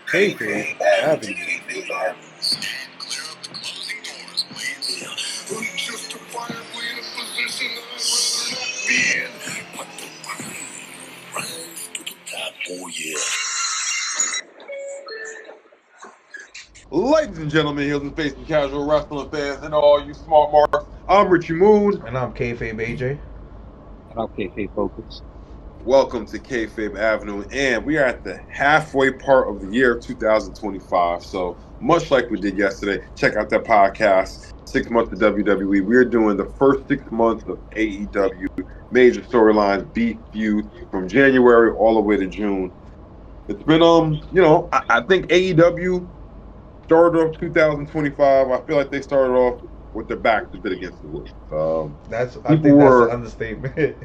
Kayfabe Avenue. Ladies and gentlemen, here's the face and casual wrestling fans and all you smart marks. I'm Richie Moon. And I'm Kayfabe AJ. And I'm Kayfabe Focus. Welcome to Kayfabe Avenue, and we are at the halfway part of the year 2025. So much like we did yesterday, check out that podcast, 6 months of WWE. We're doing the first 6 months of AEW major storylines, beef feud from January all the way to June. It's been I think AEW started off 2025. I feel like they started off with their backs a bit against the wall. That's an understatement.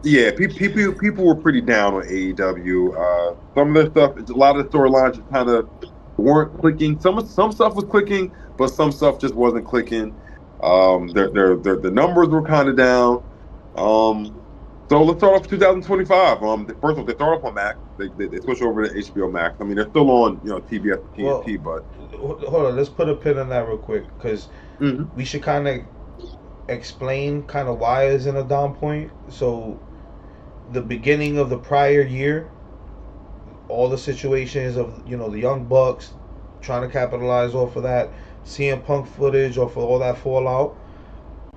Yeah, people were pretty down on AEW. Some of their stuff, a lot of the storylines just kind of weren't clicking. Some stuff was clicking, but some stuff just wasn't clicking. The numbers were kind of down. So let's start off with 2025. First of all, they start off on Max. They switch over to HBO Max. I mean, they're still on TBS and TNT, but hold on, let's put a pin on that real quick because we should kind of explain kind of why it's in a down point. So the beginning of the prior year, all the situations of the Young Bucks trying to capitalize off of that, CM Punk footage off of all that fallout,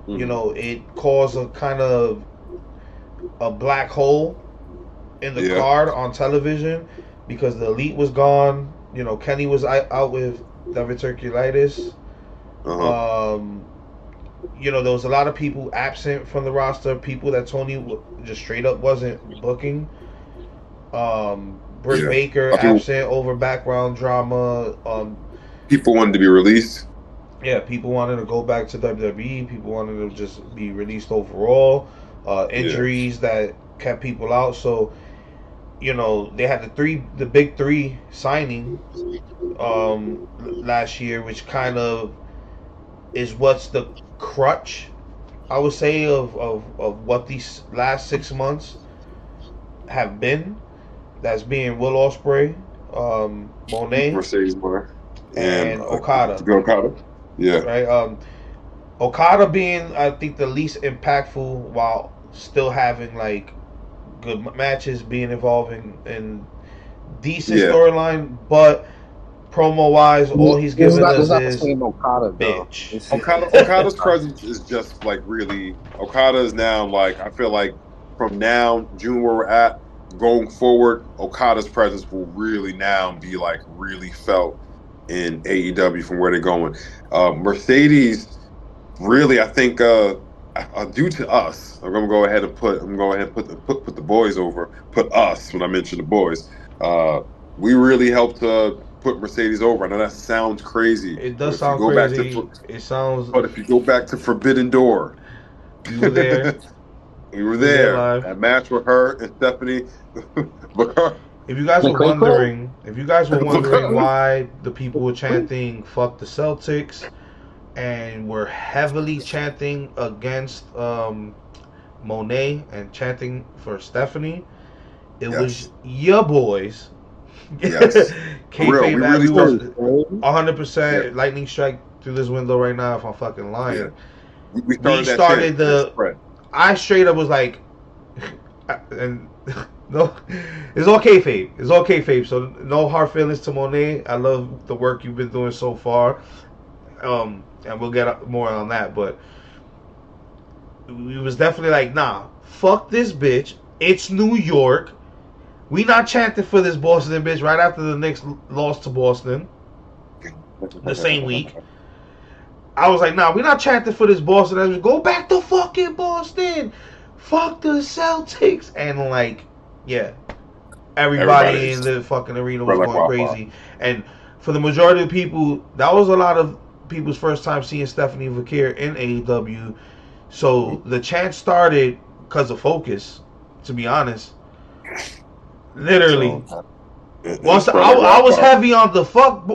it caused a kind of a black hole in the card on television because the Elite was gone. Kenny was out with diverticulitis. There was a lot of people absent from the roster, people that Tony just straight up wasn't booking. Britt Baker absent over background drama. People wanted to be released. Yeah, people wanted to go back to WWE. People wanted to just be released overall. Injuries that kept people out. So, they had the big three signing last year, which kind of is what's the crutch, I would say, of what these last 6 months have been. That's being Will Ospreay, Monet, Mercedes Moore, and Okada. Okada. Yeah. Right. Okada being, I think, the least impactful while still having like good matches, being involved in decent storyline, but promo wise, all he's giving us is Okada, bitch. Okada's presence is just like really. Okada is now like, I feel like from now June where we're at going forward, Okada's presence will really now be like really felt in AEW from where they're going. Mercedes, really, I think due to us, I'm gonna go ahead and put the boys over. Put us when I mention the boys. We really helped put Mercedes over. I know that sounds crazy. It does sound crazy. It sounds. But if you go back to Forbidden Door, we were there. We were there. That match with her and Stephanie. If you guys were wondering why the people were chanting "fuck the Celtics" and were heavily chanting against Monet and chanting for Stephanie, it was your boys. Yes. Kayfabe Avenue was 100% lightning strike through this window right now. If I'm fucking lying, we started the spread. I straight up was like, and no, it's all kayfabe. It's all kayfabe. So no hard feelings to Monet. I love the work you've been doing so far, and we'll get more on that. But we was definitely like, nah, fuck this bitch. It's New York. We not chanting for this Boston bitch right after the Knicks lost to Boston the same week. I was like, nah, we're not chanting for this Boston. Go back to fucking Boston. Fuck the Celtics. And like, yeah, everybody in the fucking arena was going crazy. And for the majority of people, that was a lot of people's first time seeing Stephanie Vakir in AEW. So the chant started because of focus, to be honest. Literally. I was heavy on the fuck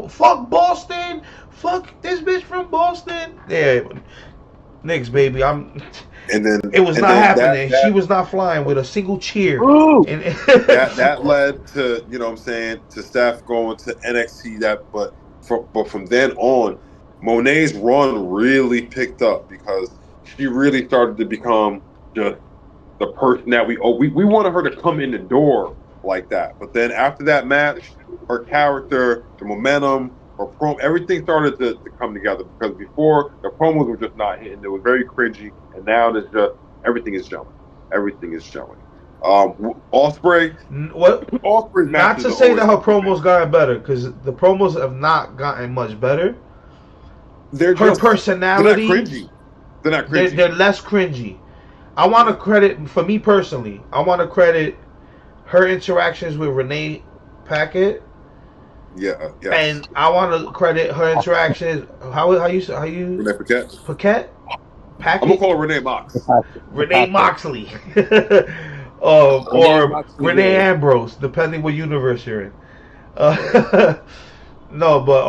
Boston. Fuck this bitch from Boston. Yeah, Knicks, baby. And then It was and not then happening. She was not flying with a single cheer. Ooh. And that led to, you know what I'm saying, to Steph going to NXT. But from then on, Monet's run really picked up because she really started to become just the person that we wanted her to come in the door like that. But then after that match, her character, the momentum, her promo, everything started to come together, because before the promos were just not hitting. It was very cringy, and now there's just everything is gelling. Everything is gelling. Osprey, what? Osprey's Not matches to are say always that her entertaining. promos gotten better, because the promos have not gotten much better. They're Her just they're not personality, cringy. They're not they're cringy. less cringy. I want to Yeah, credit, for me personally, I want to credit her interactions with Renee Paquette, yeah, yes. and I want to credit her interactions. How you Renee Paquette. Paquette I'm gonna Paquette call her Renee Mox. The Renee packet. Moxley, Renee or Moxley, Renee yeah. Ambrose, depending what universe you're in. Right. No, but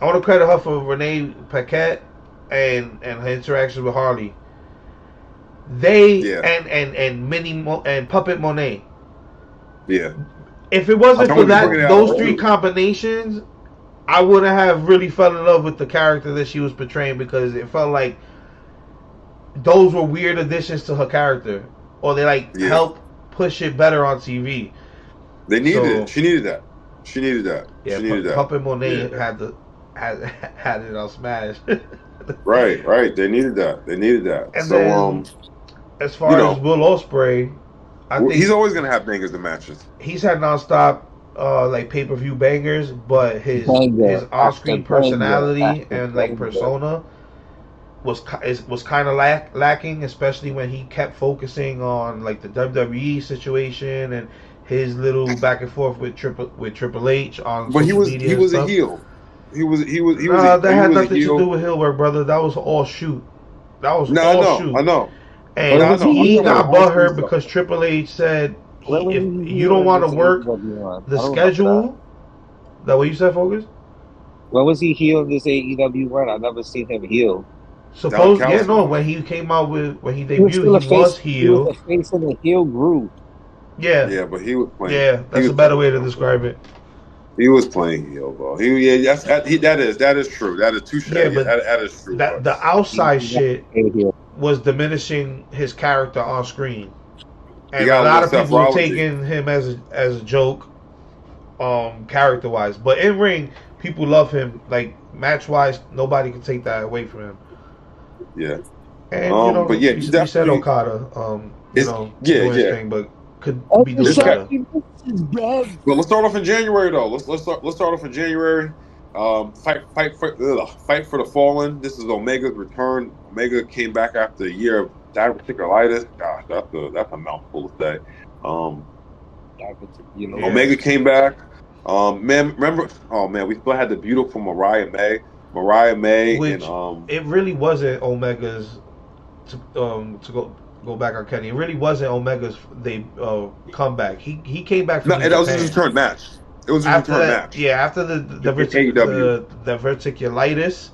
I want to credit her for Renee Paquette and her interactions with Harley. They Yeah, and and Puppet Monet. yeah. If it I wasn't don't for want to be bringing that, it out those of three too. combinations, I wouldn't have really fell in love with the character that she was portraying, because it felt like those were weird additions to her character, or they like Yeah, help push it better on TV. they needed it. So She needed that. She needed that. yeah, She needed that. Puppet Yeah. Monet had had it on Smash. Right, right. They needed that. They needed that. And So, then as you far as know, Will Ospreay, I he's think always gonna have bangers in matches. he's had nonstop like pay per view bangers, but his Banger on after screen banger personality after and like banger. persona was kind of lacking, especially when he kept focusing on like the WWE situation and his little back and forth with Triple H on But he social was media he and was a stuff. heel. Nah, that He had was a nothing to do heel. with heel work, brother. That was all shoot. That was No, I all know, I shoot. know. Where And No, I was know. he I'm he talking about healed? the got on-screen butthurt stuff. because Triple H said, Where was if he you healed don't in want to this work AEW run? the I don't remember that. schedule, that what you said, Focus? Where was he healed in this AEW run? I never seen him healed. Don Suppose, yeah, Callis no. run. When he came out with when he He was debuted, still he a face. was He was heel. a face in the heel group. Yeah, Yeah, but he was playing. yeah. He That's was a better playing way to heel, bro. describe it. He was playing heel, bro. That is true. That is touche. Yeah, Yeah, but that is true. that But the outside He got shit paid heel. was diminishing his character on screen, he and a got a lot little of people were Sephirothology. taking him as a joke, character wise. But in ring, people love him. Like match wise, nobody can take that away from him. Yeah. And But yeah, we he's said definitely Okada, is. Yeah, doing his yeah. thing, but could Oh, be doing This guy. better. Shaggy, this is bad. But let's start off in January though. Let's start off in January. Fight for the fallen. This is Omega's return. Omega came back after a year of diverticulitis. Gosh, that's a mouthful to say. Um, Yeah. Omega came back. Man, remember? Oh man, we still had the beautiful Mariah May. Mariah May and Which it really wasn't Omega's to go back on Kenny. It really wasn't Omega's comeback. He came back no, from New and that was his Japan. return match. It was his After return that, match yeah, after in AEW. the verticulitis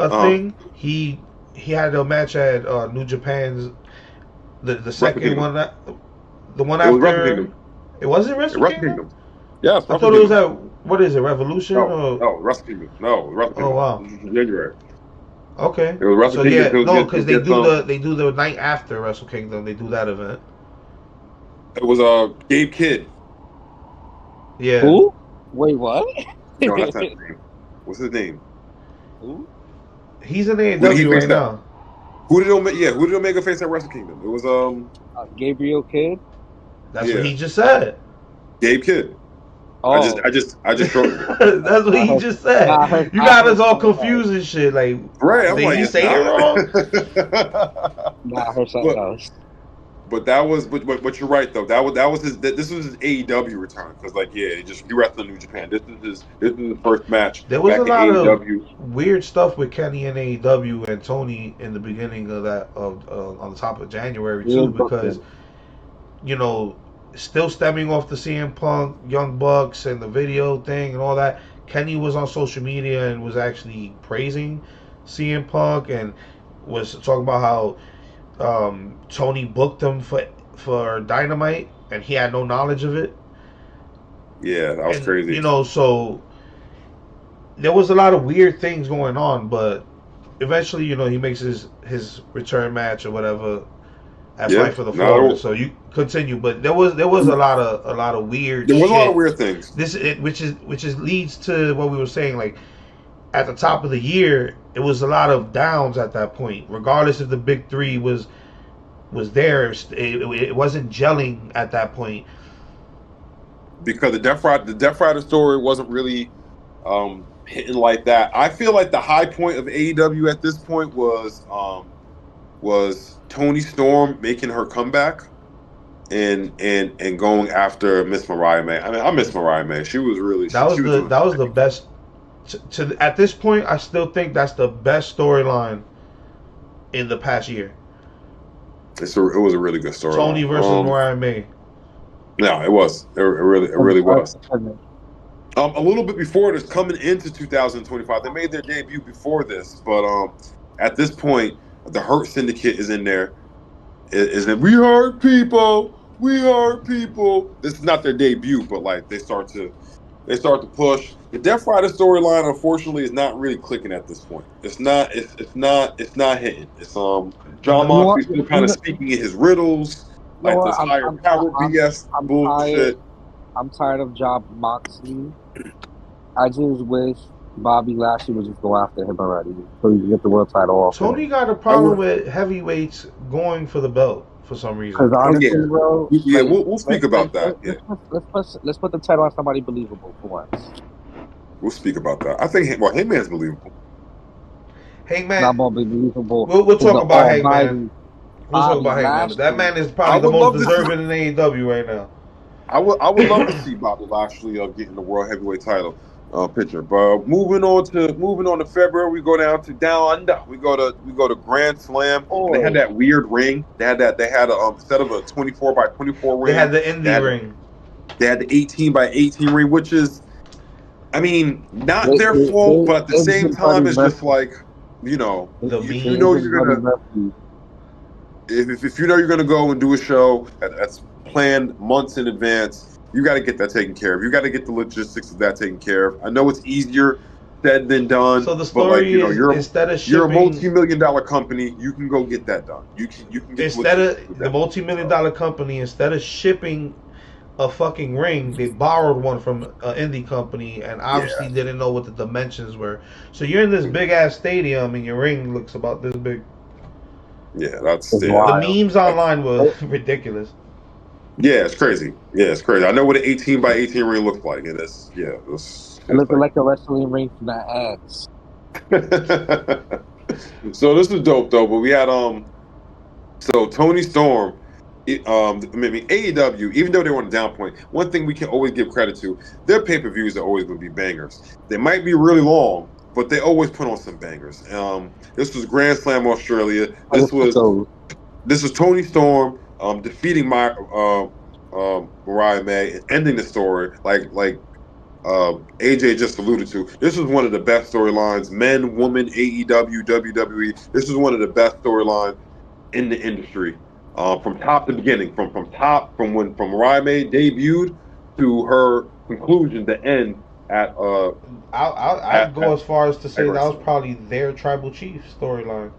Uh, thing, he had a match at New Japan's the Wrestle second Kingdom. one, the one It was Wrestle after. Kingdom. It wasn't Wrestle Wrestle Kingdom. Kingdom. Yes, I Wrestle thought it was Kingdom. at, what is it, Revolution No, or? no, Wrestle Kingdom. No, Wrestle Oh Kingdom. wow. This is January. Okay. It was Wrestle So Kingdom. yeah, no, because Get some. they do the night after Wrestle Kingdom. They do that event. It was Gabe Kidd. Yeah. Who? Wait, what? No, that's not his name. What's his name? Who? He's in When he AEW faced right that. now. Who did Omega face at Wrestle Kingdom? It was Gabriel Kidd? That's what yeah, he just said. Gabe Kidd. Oh, I just shortened it. That's what I he heard, just said. nah, I heard, You I got heard us all something else. confused and shit. Like, Right, I'm did like he it's say it wrong? not. Nah, I heard something else. But that was, but you're right though. That was his. This was his AEW return because like yeah, he wrestled in New Japan. This is his first match There was back a in lot of AEW. weird stuff with Kenny and AEW and Tony in the beginning of that on the top of January too, Real because Brooklyn. Still stemming off the CM Punk, Young Bucks, and the video thing and all that. Kenny was on social media and was actually praising CM Punk and was talking about how Tony booked him for Dynamite, and he had no knowledge of it. Yeah, that was And crazy. so there was a lot of weird things going on, but eventually, he makes his return match or whatever at Yeah, Fight for the Fallen. no, So you continue, but there was a lot of weird there was a lot of shit. weird things. Which is leads to what we were saying. Like at the top of the year, it was a lot of downs at that point. Regardless if the big three was there, it wasn't gelling at that point. Because the Death Rider story wasn't really hitting like that. I feel like the high point of AEW at this point was Tony Storm making her comeback and going after Miss Mariah May. I mean, I miss Mariah May. She was really she was doing That was the best. At this point, I still think that's the best storyline in the past year. it was a really good Tony storyline. versus Mariah May. No, it was. It really was. A little bit before this, coming into 2025, they made their debut before this, but at this point, the Hurt Syndicate is in there. Is that we hurt people? We hurt people. This is not their debut, but like they start to push. The Death Rider storyline, unfortunately, is not really clicking at this point. It's not. It's not hitting. It's John You know Moxley still kind of speaking in his riddles, like what? this higher power BS I'm tired. bullshit. I'm tired of Job Moxley. I just wish Bobby Lashley would just go after him already, so he can get the world title off. Tony got a problem with heavyweights going for the belt for some reason. Because honestly, bro, yeah, we'll speak about that. Let's put the title on somebody believable for once. We'll speak about that. I think Hangman's believable. Hangman, not more believable. We'll talk about Hangman. We'll talk about Hangman. That man is probably the most deserving in AEW right now. I would love to see Bobby Lashley getting the world heavyweight title picture. But moving on to February, we go down under. We go to Grand Slam. Oh. They had that weird ring. They had instead of a 24 by 24 ring. They had the indie ring. They had the 18 by 18 ring, which is, I mean, not their fault, but at the same time, it's just like, if you know you're gonna go and do a show that's planned months in advance, you got to get that taken care of. You got to get the logistics of that taken care of. I know it's easier said than done. So the story is, instead of shipping, you're a multi-million-dollar company, you can go get that done. You can get instead of the multi-million-dollar company, instead of shipping a fucking ring, they borrowed one from an indie company and obviously didn't know what the dimensions were. So you're in this big ass stadium and your ring looks about this big. Yeah, that's the memes online were ridiculous. Yeah, it's crazy. I know what an 18 by 18 ring looks like. It is. Yeah, it looks like a wrestling ring from the ads. So this is dope though. But we had so Tony Storm. Maybe AEW, even though they were on a down point, one thing we can always give credit to, their pay-per-views are always going to be bangers. They might be really long, but they always put on some bangers. This was Grand Slam Australia. This was Tony Storm defeating Mariah May and ending the story like AJ just alluded to. This was one of the best storylines, men, woman, AEW, WWE. This is one of the best storylines in the industry. From top to beginning, from when Mariah May debuted to her conclusion, the end at I'd go as far as to say that was probably their Tribal Chief storyline.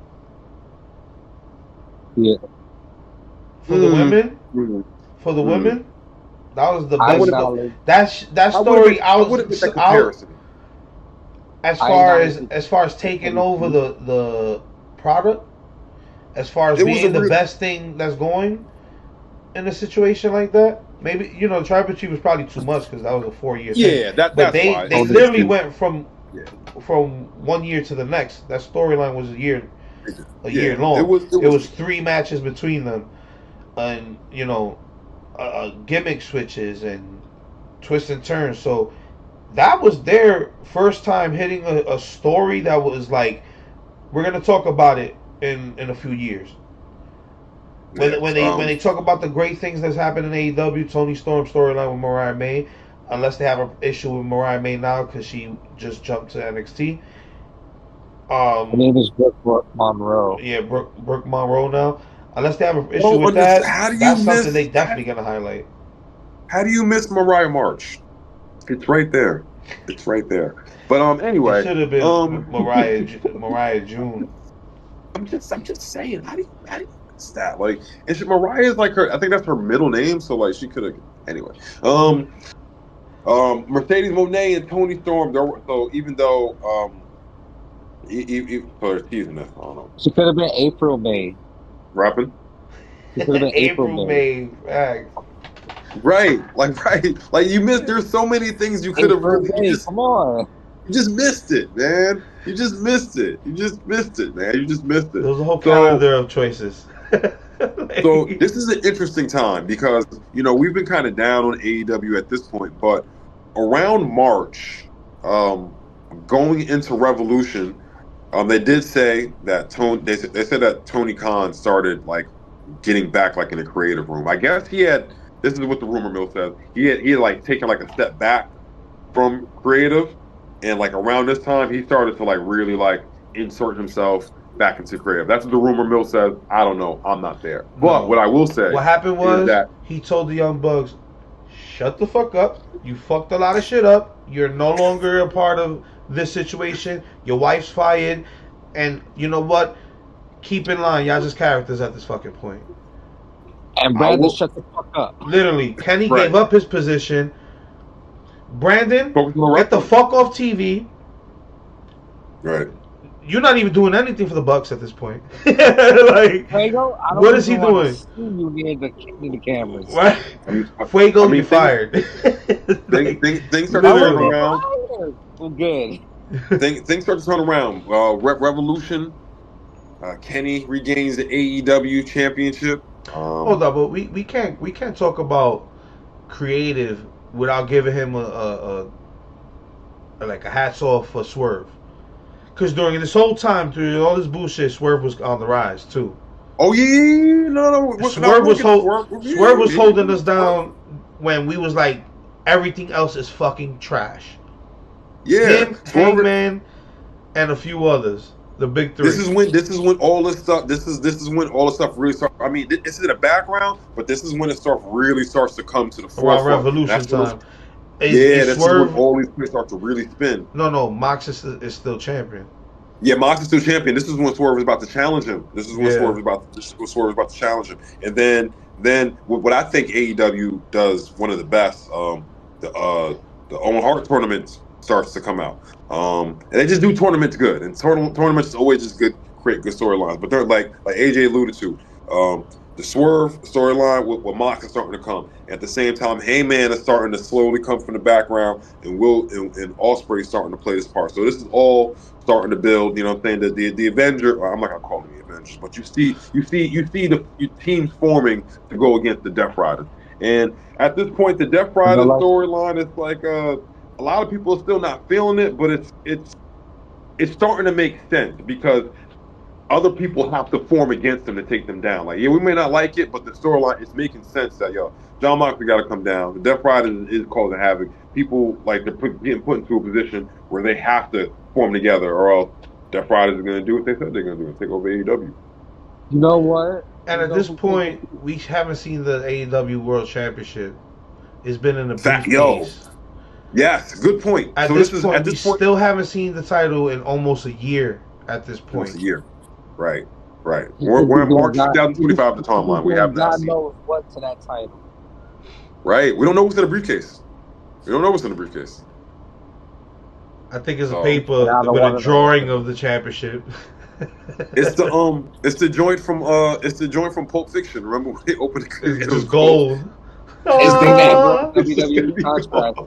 Yeah. For the women, that was the best. That story as far as taking over the product. As far as being the best thing that's going in a situation like that, maybe the Tribal Chief was probably too much because that was a 4-year thing. Yeah, that's why. They literally went from 1 year to the next. That storyline was a year long. It was 3 matches between them, and gimmick switches and twists and turns. So that was their first time hitting a story that was like, we're gonna talk about it in a few years. When they talk about the great things that's happened in AEW, Tony Storm storyline with Mariah May, unless they have an issue with Mariah May now because she just jumped to NXT. Her name is Brooke Monroe. Yeah, Brooke Monroe now. Unless they have an issue with that, How do you that's something they miss? definitely gonna highlight. How do you miss Mariah March? It's right there. It's right there. But It anyway, should have been Mariah June. I'm just saying. How do you miss that? Like, and Mariah is like her. I think that's her middle name. So like, she could have. Anyway, Mercedes Moné and Tony Storm. So even though for teasing this, I don't know. She could have been April May. Rapping. She could have been April April May. May. Facts. Right, like you missed. There's so many things you could have April really. May. Come on. You just missed it, man. You just missed it. You just missed it, man. You just missed it. There was a whole So, calendar of choices. so this is an interesting time because we've been kind of down on AEW at this point, but around March, going into Revolution, they did say that They said that Tony Khan started like getting back like in the creative room. I guess he had. This is what the rumor mill says. He had like taken like a step back from creative. And like around this time, he started to like really like insert himself back into creative. That's what the rumor mill says. I don't know. I'm not there. But what I will say, what happened was that he told the Young Bucks, "Shut the fuck up. You fucked a lot of shit up. You're no longer a part of this situation. Your wife's fired, and you know what? Keep in line. Y'all just characters at this fucking point." And Brandon, shut the fuck up. Literally, Kenny gave up his position. Brandon, get the fuck off TV. Right. You're not even doing anything for the Bucks at this point. Like, Fuego, what is he doing? You near the cameras. Right? Fuego, you fired. Things start to turn around. Well, good. Things start to turn around. Revolution. Kenny regains the AEW championship. Hold up, but we can't talk about creative without giving him a hats off for Swerve. Because during this whole time, through all this bullshit, Swerve was on the rise too. Oh yeah, no. Swerve was holding us down when we was like, everything else is fucking trash. Yeah, him, Hangman, and a few others. The big three. This is when all this stuff. This is when all the stuff really starts. I mean, this is in the background, but this is when it really starts to come to the forefront. Around Revolution time. That's when all these things start to really spin. No, Mox is still champion. Yeah, Mox is still champion. This is when Swerve is about to challenge him. This is when Swerve is about to challenge him. And then what I think AEW does one of the best. The Owen Hart tournament starts to come out. And they just do tournaments good. And tournaments is always just create good storylines. But they're like AJ alluded to. The Swerve storyline with Mox is starting to come. At the same time, Heyman is starting to slowly come from the background, and Ospreay is starting to play this part. So this is all starting to build. You know what I'm saying? The Avenger. I'm not gonna call them the Avengers, but you see the teams forming to go against the Death Riders. And at this point, the Death Riders storyline is like a lot of people are still not feeling it, but it's starting to make sense because other people have to form against them to take them down. Like, yeah, we may not like it, but the storyline is making sense that, John Moxley got to come down. The Death Riders is causing havoc. People, like, they're getting put into a position where they have to form together, or else Death Riders are going to do what they said they're going to do and take over AEW. You know what? And at this point, we haven't seen the AEW World Championship. It's been in the briefcase. Yes, good point. At this point, we still haven't seen the title in almost a year at this point. Almost a year. Right. We're in March 2025, the timeline. We have not seen. God knows what to that title. Right. We don't know what's in the briefcase. I think it's a paper with a drawing of the championship. It's the joint from Pulp Fiction. Remember when they opened it? It's just gold. It's the WWE contract.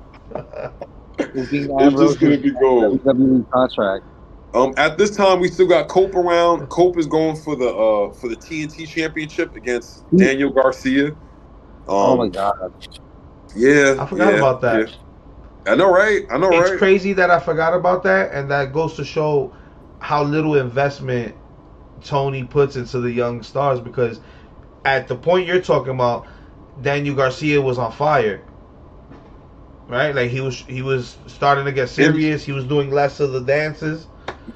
It's just gonna be gold. WWE contract. At this time, we still got Cope around. Cope is going for the TNT Championship against Daniel Garcia. Oh my God! Yeah, I forgot about that. Yeah. I know, right? It's crazy that I forgot about that, and that goes to show how little investment Tony puts into the young stars. Because at the point you're talking about, Daniel Garcia was on fire. Right, like he was starting to get serious. He was doing less of the dances.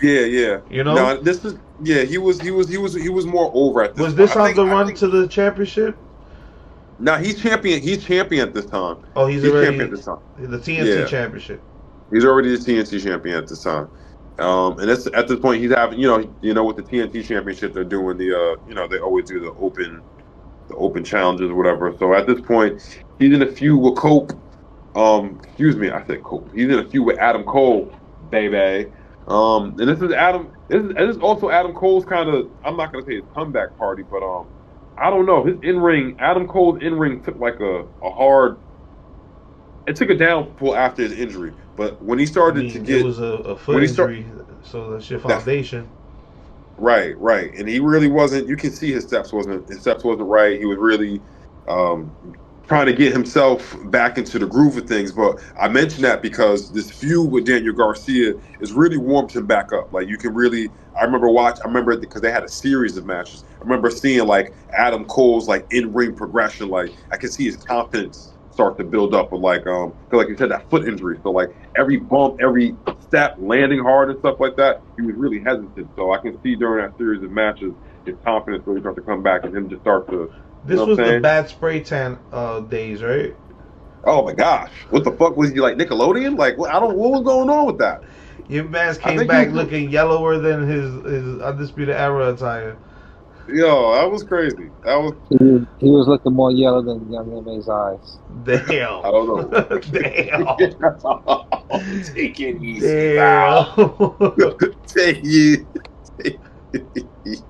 Yeah. You know, No, this is yeah. He was more over at this was point. this on the I run think. to the championship? No, he's champion. He's champion at this time. Oh, he's He's champion already at this time. the TNT Yeah, championship. he's already the TNT champion at this time. And it's at this point he's having with the TNT championship they're doing they always do the open challenges or whatever. So at this point he's in a feud with Cope. Excuse me, I said Cope. He's in a feud with Adam Cole, baby. And this is Adam. This is also Adam Cole's kind of. I'm not gonna say his comeback party, but I don't know. His in ring, Adam Cole's in ring took like a hard. It took a downfall after his injury, but when he I started to mean, it get was a foot when he start injury, so that's your that foundation. right, and he really wasn't. You can see his steps wasn't right. He was really um, trying to get himself back into the groove of things. But I mention that because this feud with Daniel Garcia is really warmed him back up. Like you can really, I remember because they had a series of matches. I remember seeing like Adam Cole's like in ring progression. Like I can see his confidence start to build up. But like 'cause like you said, that foot injury. So like every bump, every step, landing hard and stuff like that, he was really hesitant. So I can see during that series of matches, his confidence really start to come back and him just start to, you This know what was I'm the saying? bad spray tan days, right? Oh my gosh, what the fuck was he like Nickelodeon? Like I don't, what was going on with that? Your man's I came think he back was, looking yellower than his undisputed era attire. yo, that was crazy. That was, He was looking more yellow than Young M.A.'s eyes. Damn. I don't know. Damn. Take it easy, Damn. Val. Take it, take it easy.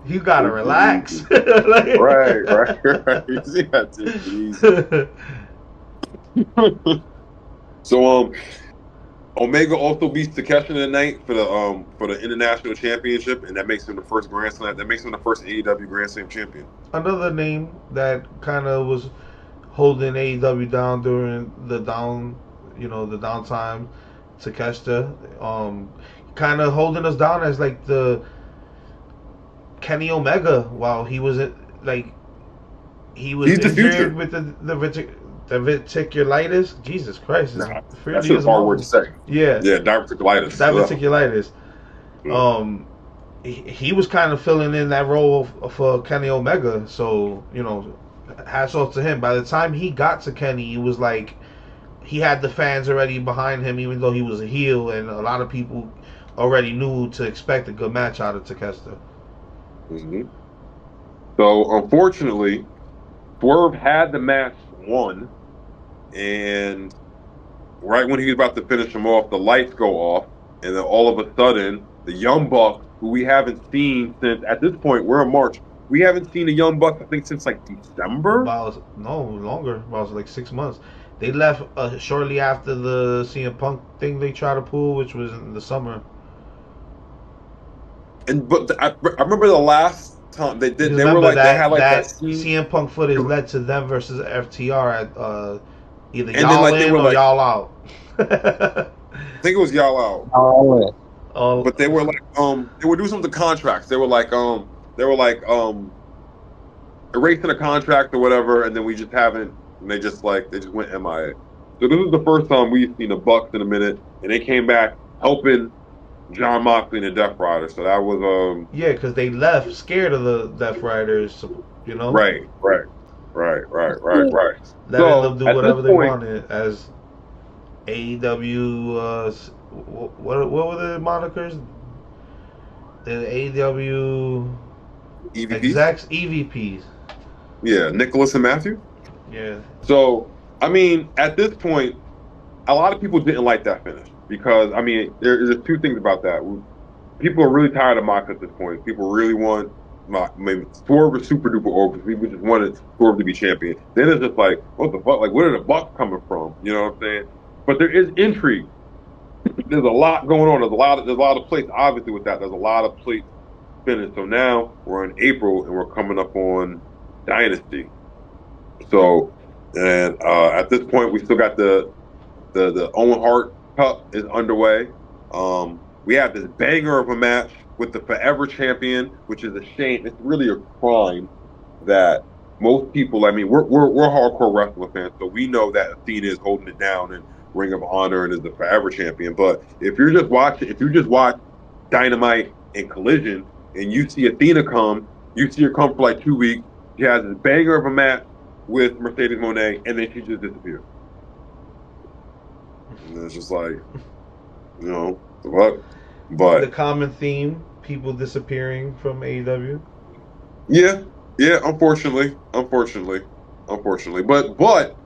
You gotta Take it relax. easy. Right. You gotta take it easy. So Omega also beats Takeshi tonight for the international championship, and that makes him the first Grand Slam. That makes him the first AEW Grand Slam champion. Another name that kind of was holding AEW down during the downtime. Takeshita, kind of holding us down as like the Kenny Omega while like he was He's the injured future. with the reticulitis. Jesus Christ, is Nah, that's freely just as a hard word to mumble. say. Yeah, Yeah, diverticulitis. diverticulitis. Ugh. Um, he was kind of filling in that role for Kenny Omega. So hats off to him. By the time he got to Kenny, it was like he had the fans already behind him, even though he was a heel, and a lot of people already knew to expect a good match out of Takeshita. Mm-hmm. So unfortunately, Swerve had the match won, and right when he was about to finish him off, the lights go off, and then all of a sudden, the Young Bucks, who we haven't seen since at this point, we're in March. We haven't seen the Young Bucks, I think, since like December. About no longer, about like 6 months. They left shortly after the CM Punk thing they tried to pull, which was in the summer. I remember the last time they did. Because They were remember like they had that like that that scene, CM Punk footage led to them versus FTR at either and then y'all like they in were or like, y'all out. I think it was y'all out, Oh, Oh, but they were like they were doing some of the contracts. They were like erasing a contract or whatever, and then we just haven't. And they just went MIA. So this is the first time we've seen the Bucks in a minute, and they came back helping John Moxley and the Death Rider. So that was yeah, because they left scared of the Death Riders, you know, right. letting them So do at this whatever they point, wanted as AEW. What were the monikers? The AEW EVPs, execs, EVPs. yeah, Nicholas and Matthew. Yeah, So I mean, at this point, a lot of people didn't like that finish because I mean, there's two things about that. People are really tired of Mox at this point. People really want Mox. I mean, Swerve is super duper over. People just wanted Swerve to be champion. Then it's just like, what the fuck? Like, where are the Bucks coming from? You know what I'm saying? But there is intrigue. There's a lot going on. There's a lot of plates. Obviously, with that, there's a lot of plates spinning. So now we're in April and we're coming up on Dynasty. So and at this point, we still got the Owen Hart Cup is underway. We have this banger of a match with the Forever Champion, which is a shame. It's really a crime that most people. I mean, we're hardcore wrestling fans, so we know that Athena is holding it down, and Ring of Honor and is the forever champion. But if you just watch Dynamite and Collision, and you see Athena come, you see her come for like 2 weeks. She has a banger of a match with Mercedes Moné, and then she just disappears. And it's just like, what? But the common theme: people disappearing from AEW. yeah, unfortunately, but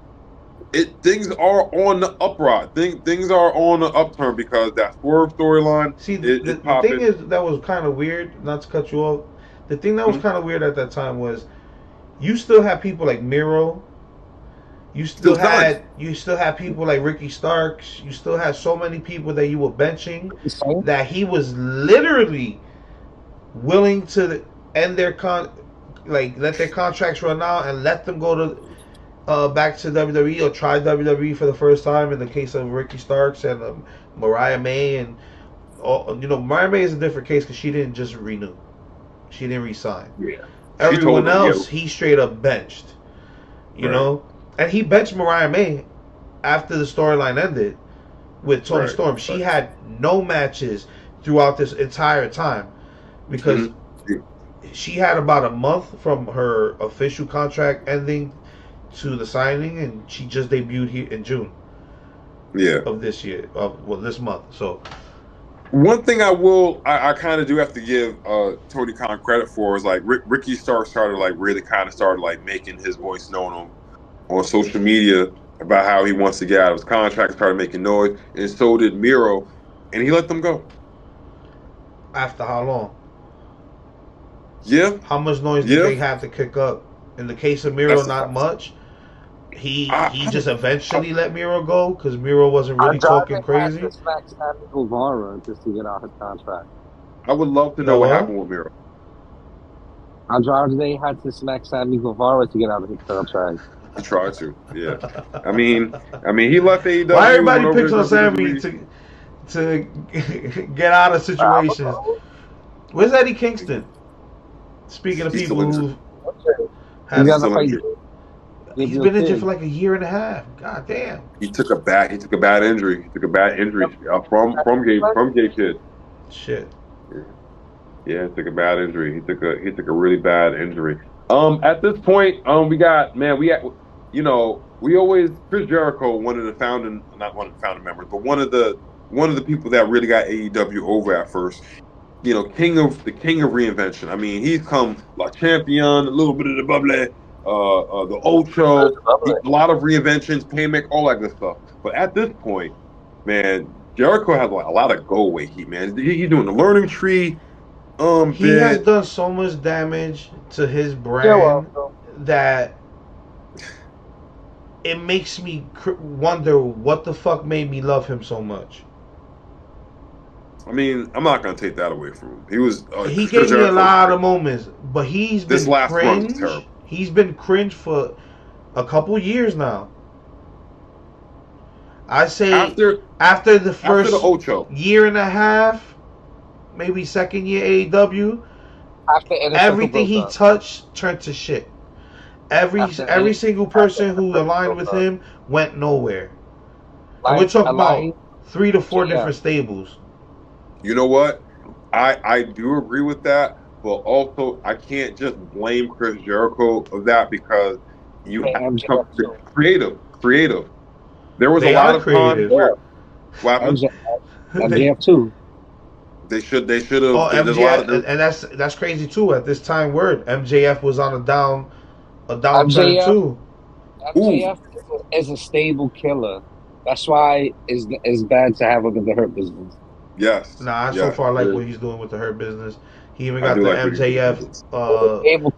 things are on the upright. Things are on the upturn because that Swerve storyline See, is the thing popping. is that was kind of weird. Not to cut you off, the thing that was kind of weird at that time was you still had people like Miro. Still selling. You still had people like Ricky Starks. You still had so many people that you were benching So, that he was literally willing to end their let their contracts run out and let them go to back to WWE or try WWE for the first time. In the case of Ricky Starks and Mariah May and Mariah May is a different case because she didn't just renew, she didn't resign. Yeah. She told Everyone him, else he straight up benched, right. and he benched Mariah May after the storyline ended with Tony Storm. She had no matches throughout this entire time because she had about a month from her official contract ending to the signing, and she just debuted here in June. Yeah. Of this year, this month. So one thing I kind of do have to give Tony Khan credit for is like Ricky Stark started like really kind of started like making his voice known on social media about how he wants to get out of his contract, started making noise, and so did Miro, and he let them go. After how long? Yeah. How much noise did they have to kick up? In the case of Miro, not much. He just eventually let Miro go because Miro wasn't really talking crazy. Had to smack Sammy Guevara just to get out his contract. I would love to know what happened with Miro. Andrade had to smack Sammy Guevara to get out of his contract. He tried to, yeah. I mean, he left AEW. Why everybody picks on Sammy to get out of situations? Where's Eddie Kingston? Speaking of people who has he's been injured for like a year and a half. God damn. He took a bad injury. He took a bad injury from Gay Kid. Shit. Yeah, he took a bad injury. He took a really bad injury. At this point, we always Chris Jericho, one of the founding members, but one of the people that really got AEW over at first. King of reinvention. I mean, he's come La Champion, a little bit of the bubbly, the Ocho, a lot of reinventions, payment, all that good stuff. But at this point, man, Jericho has like a lot of go away heat, man. He's doing the learning tree. He has done so much damage to his brand that it makes me wonder what the fuck made me love him so much. I mean, I'm not gonna take that away from him. He gave me a lot of moments, but he's been cringe. He's been cringe for a couple years now. I say after the first year and a half, maybe second year AEW, everything he touched turned to shit. Every single person who aligned with him went nowhere. And we're talking about 3 to 4 different stables. You know what? I do agree with that, but also I can't just blame Chris Jericho of that because you have to come creative. There was a lot of times where MJF too. They should have. Oh, MJF, and that's crazy too. At this time, MJF was on a downturn too. MJF is a stable killer. That's why it's bad to have him in the Hurt Business. Yes. Nah, so far I like what he's doing with the Hurt Business. He even got the MJF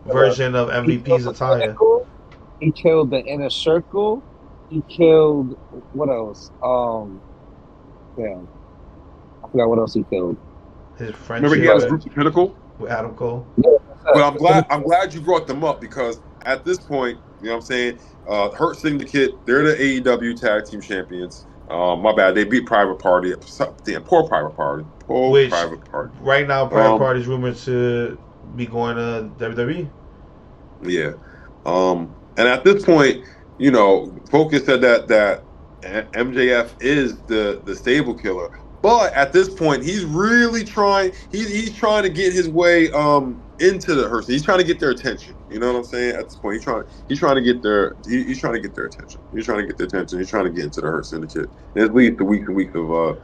version of MVP's attire. He killed the Inner Circle. He killed what else? Damn, I forgot what else he killed. His friendship. Remember he has Group of Pinnacle with Adam Cole. But I'm glad you brought them up because at this point, you know what I'm saying, Hurt Syndicate, they're the AEW Tag Team Champions. My bad, they beat Private Party. Damn, poor Private Party. Private Party. Right now, Private Party is rumored to be going to WWE. Yeah. And at this point, Focus said that MJF is the stable killer. But at this point, he's really trying. He's trying to get his way into the Hearst. He's trying to get their attention. You know what I'm saying? At this point, he's trying to get he's trying to get their attention. He's trying to get their attention. He's trying to get into the Hearst Syndicate. And it leads to weeks and weeks of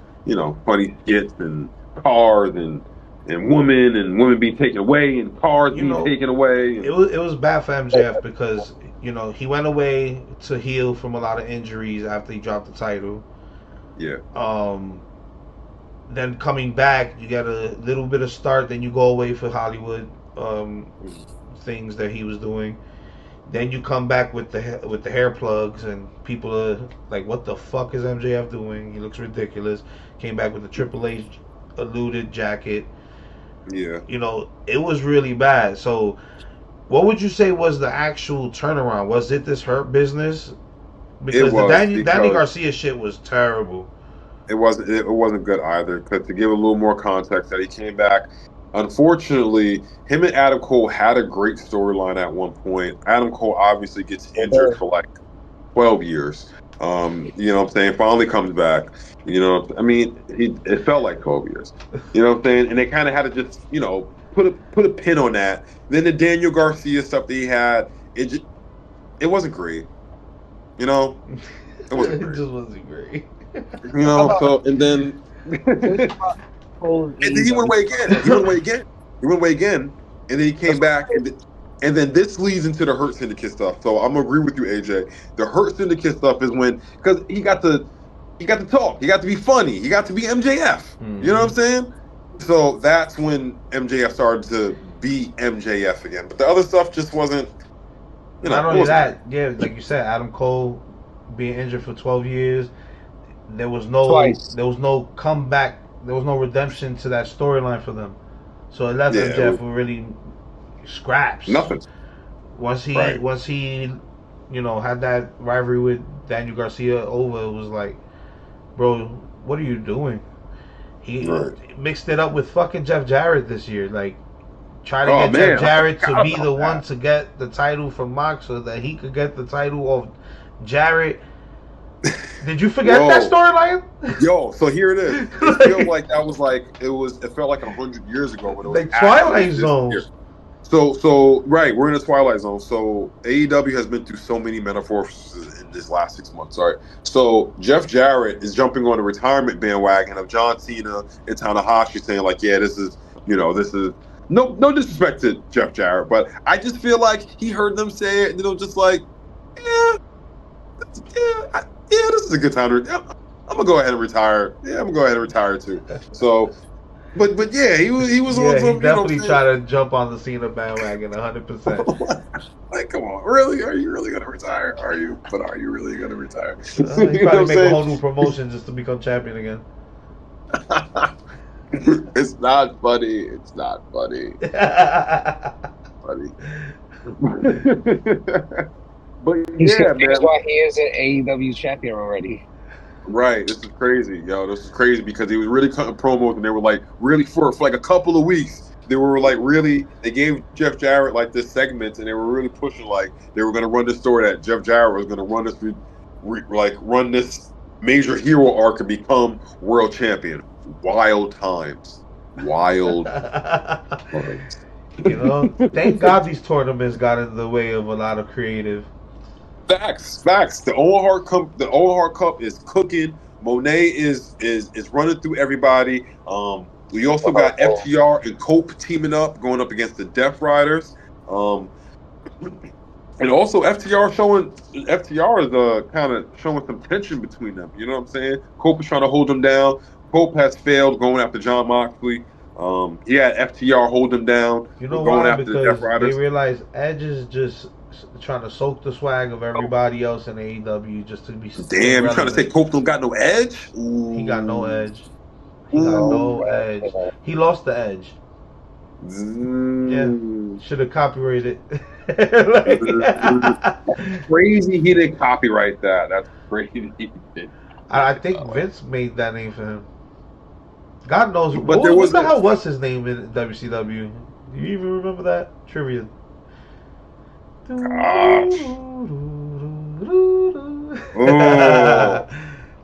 funny skits and cars and women being taken away and cars being taken away. It was bad for MJF because he went away to heal from a lot of injuries after he dropped the title. Yeah. Then coming back, you get a little bit of start. Then you go away for Hollywood things that he was doing. Then you come back with the hair plugs, and people are like, "What the fuck is MJF doing? He looks ridiculous." Came back with the Triple H alluded jacket. Yeah. It was really bad. So, what would you say was the actual turnaround? Was it this Hurt Business? Because the Danny Garcia shit was terrible. It wasn't good either. Because to give a little more context, that he came back. Unfortunately, him and Adam Cole had a great storyline at one point. Adam Cole obviously gets injured for like 12 years. You know what I'm saying? Finally comes back. It felt like 12 years. You know what I'm saying? And they kind of had to just, put a pin on that. Then the Daniel Garcia stuff that he had, it wasn't great. It wasn't great. It just wasn't great. And then he went away again. He went away again, and then he came back, and then this leads into the Hurt Syndicate stuff. So I'm gonna agree with you, AJ. The Hurt Syndicate stuff is because he got to talk, he got to be funny, he got to be MJF. Mm-hmm. You know what I'm saying? So that's when MJF started to be MJF again. But the other stuff just wasn't. Not only that, yeah, like you said, Adam Cole being injured for 12 years. There was no comeback. There was no redemption to that storyline for them. So it left MJF with really scraps. Nothing. Once he had that rivalry with Daniel Garcia over, it was like, bro, what are you doing? He mixed it up with fucking Jeff Jarrett this year. Like, try to get Jeff Jarrett to be the one to get the title from Mox so that he could get the title of Jarrett. Did you forget that storyline? So here it is. It feels like that was like it felt like 100 years ago, but it was like Twilight Zone. So right, we're in a Twilight Zone. So AEW has been through so many metamorphoses in this last 6 months. Right. So Jeff Jarrett is jumping on the retirement bandwagon of John Cena and Tanahashi, saying like, yeah, this is no disrespect to Jeff Jarrett, but I just feel like he heard them say it, and just like, this is a good time to. I'm gonna go ahead and retire. Yeah, I'm gonna go ahead and retire too. So, but yeah, he was on some. He definitely tried to jump on the Cena bandwagon 100%. Like, come on, really? Are you really gonna retire? Are you? But are you really gonna retire? He probably make a whole new promotion just to become champion again. It's not funny. It's not funny. Funny. But he's man, why he is an AEW champion already. Right, this is crazy, yo. This is crazy because he was really cutting promos, and they were like really for like a couple of weeks. They were like really. They gave Jeff Jarrett like this segment, and they were really pushing like they were going to run this story that Jeff Jarrett was going to run this major hero arc and become world champion. Wild times. Thank God these tournaments got in the way of a lot of creative. Facts. The Owen Hart Cup is cooking. Monet is running through everybody. We also got FTR and Cope teaming up, going up against the Death Riders. And also FTR is kind of showing some tension between them. You know what I'm saying? Cope is trying to hold them down. Cope has failed going after Jon Moxley. He had FTR hold him down. You know why? After because the Death Riders. They realize Edge is just trying to soak the swag of everybody else in AEW just to be. Damn, you trying to say Cope don't got no edge? Ooh. He got no edge. He lost the edge. Yeah, should have copyrighted. Crazy, he didn't copyright that. That's crazy. I think Vince made that name for him. God knows. But what the hell was his name in WCW? Do you even remember that? Trivia. Gosh. Oh,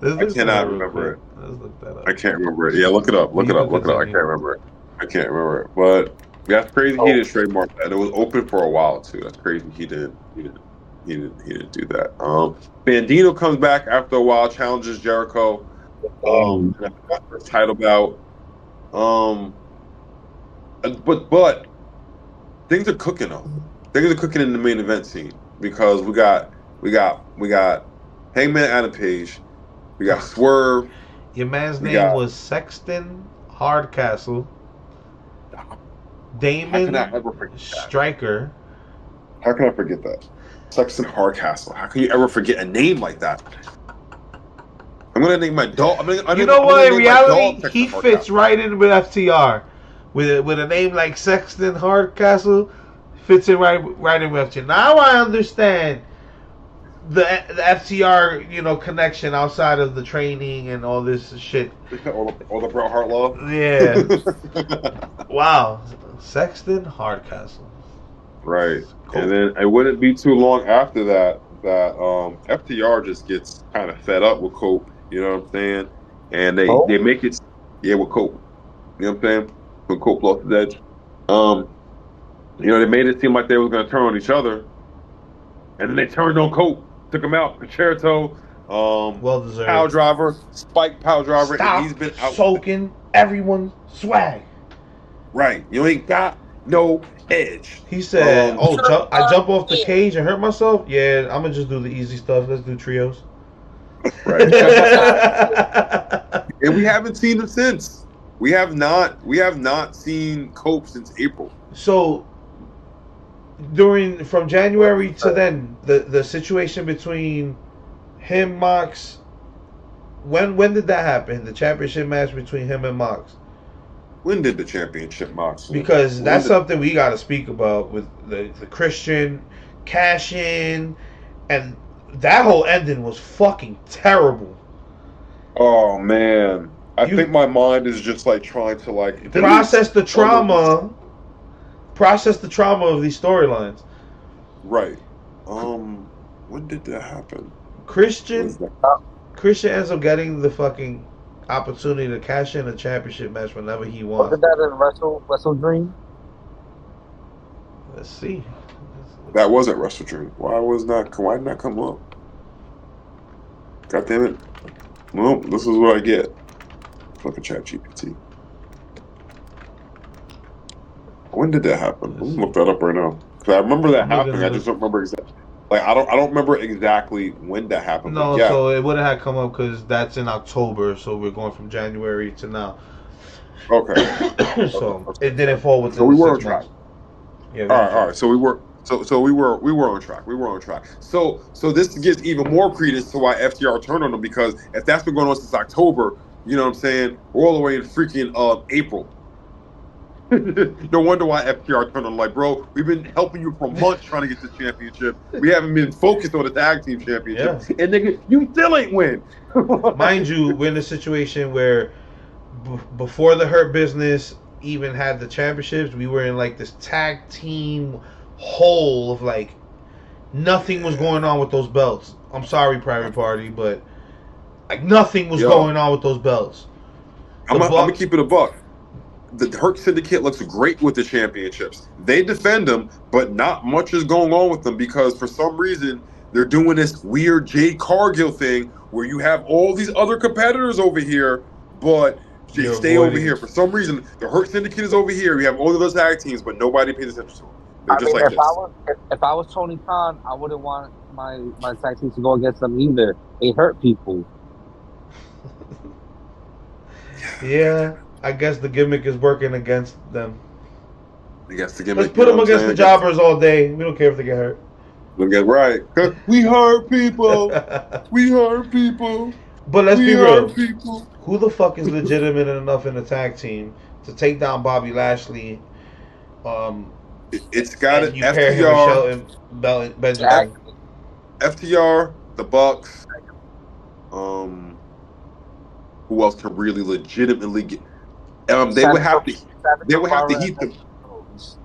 Let's I look that cannot up real remember quick. it. Let's look that I up. can't remember it. Yeah, look it up. Look You it can up. Look it up. I continue. can't remember it. I can't remember it. But that's crazy. He Oh, didn't trademark that. It was open for a while too. That's crazy. He didn't. He didn't do that. Bandito comes back after a while, challenges Jericho. damn. In a first title bout. Um, but things are cooking though. Things are cooking in the main event scene because we got Hangman Adam Page. We got Swerve. Your man's We name got was Sexton Hardcastle. how can I Damon ever forget that? Stryker. How can I forget that? Sexton Hardcastle. How can you ever forget a name like that? I'm gonna name my dog. You know I'm what? gonna In name my reality, dog he Sexton fits Hardcastle. right in with FTR. With a name like Sexton Hardcastle, fits in right in with FTR. Now I understand the FTR connection outside of the training and all this shit. All the Bret Hart love. Yeah. Wow. Sexton Hardcastle. Right. And Cool. then it wouldn't be too long after that FTR just gets kind of fed up with Cope, you know what I'm saying? And Oh, they make it, yeah, with Cope. You know what I'm saying? When Cope lost his edge. Um, they made it seem like they was gonna turn on each other, and then they turned on Cope, took him out, Concerto, Well Power deserved. Driver, Spike Power Driver, and he's Stop been out. soaking everyone's swag. Right. You ain't got no edge. He said, Um, "Oh, I jump off the cage and hurt myself. Yeah, I'm gonna just do the easy stuff. Let's do trios." right. And we haven't seen him since. We have not seen Cope since April. So from January to then, the situation between him, Mox, when did that happen? The championship match between him and Mox. When did the championship match win? Because When that's did something we got to speak about with the Christian cash in, and that whole ending was fucking terrible. Oh man. I You think my mind is just like trying to like delete process the all of this. trauma, process the trauma of these storylines. Right. When did that happen? Christian Was that Christian ends up getting the fucking opportunity to cash in a championship match whenever he was wants. it that in Wrestle Dream? Let's see. that wasn't Wrestle Dream. Why did not come up? God damn it. Well, this is what I get. Fucking chat GPT. When did that happen? I'm Let's gonna see. look that up right now. Because I remember that I'm looking happening. I at just this. don't remember exactly. Like I don't remember exactly when that happened. But No, yeah. so it wouldn't have come up because that's in October. So we're going from January to now. Okay. So Okay. it didn't fall So within we the were on 6 track. months. Yeah, we All on right, all track. right. So we were on track. We were on track. So this gives even more credence to why FTR turned on them because if that's been going on since October, you know what I'm saying? We're all the way in freaking April. No wonder why FTR turned on. Like, bro, we've been helping you for months trying to get this championship. We haven't been focused on the tag team championship, Yeah. and nigga, you still ain't win. Mind you, we're in a situation where before the Hurt Business even had the championships, we were in like this tag team hole of like nothing was going on with those belts. I'm sorry, Private Party, but like nothing was Yo, going on with those belts. The I'm gonna Bucks, keep it a buck. The Hurt Syndicate looks great with the championships. They defend them, but not much is going on with them because for some reason they're doing this weird Jade Cargill thing where you have all these other competitors over here, but they you're stay over avoiding. here. For some reason, the Hurt Syndicate is over here. We have all of those tag teams, but nobody pays attention to them. They're I just mean, like this. if I was Tony Khan, I wouldn't want my tag team to go against them either. They hurt people. Yeah, I guess the gimmick is working against them. I guess the Let's gimmick, you put know them what I'm against the saying? Guess, jobbers all day. We don't care if they get hurt. look at right. We hurt people. We hurt people. But let's We be hurt real. people. Who the fuck is legitimate enough in the tag team to take down Bobby Lashley? Um, It's got and it. you pair him with FTR, Shelton Benjamin. Exactly. FTR, the Bucks. Um, who else can really legitimately get? They would have to. Savage They would have to Guevara heat and them. Rose.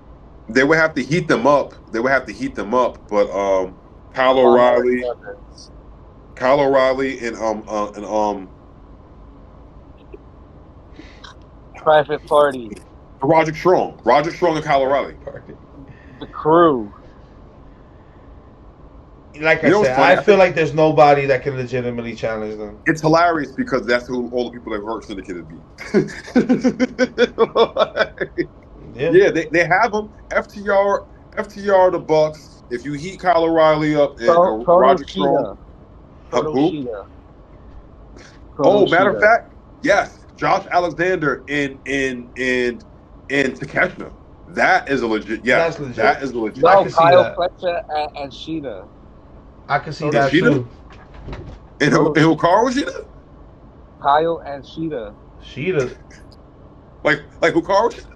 They would have to heat them up. They would have to heat them up. But Kyle Montez O'Reilly, Evans. Kyle O'Reilly and Private Party, Roger Strong. Roger Strong and Kyle O'Reilly. The Crew. Like I You know what's said, funny? I feel like there's nobody that can legitimately challenge them. It's hilarious because that's who all the people that work Syndicate beat. Yeah, Yeah, they have them. FTR, the Bucks. If you heat Kyle O'Reilly up and Proto Roger Strong, Cheetah. Proto who? Cheetah. Proto Oh, matter of Cheetah. fact, yes, Josh Alexander in Takeshita. That is a legit. Yes, that's legit. that is a legit. I No, can see Kyle that. Fletcher and Sheeta. I can see Proto that Ishida too. and Proto Hikaru Shida. Kyle and Sheeta. Sheeta, Like Hikaru Shida.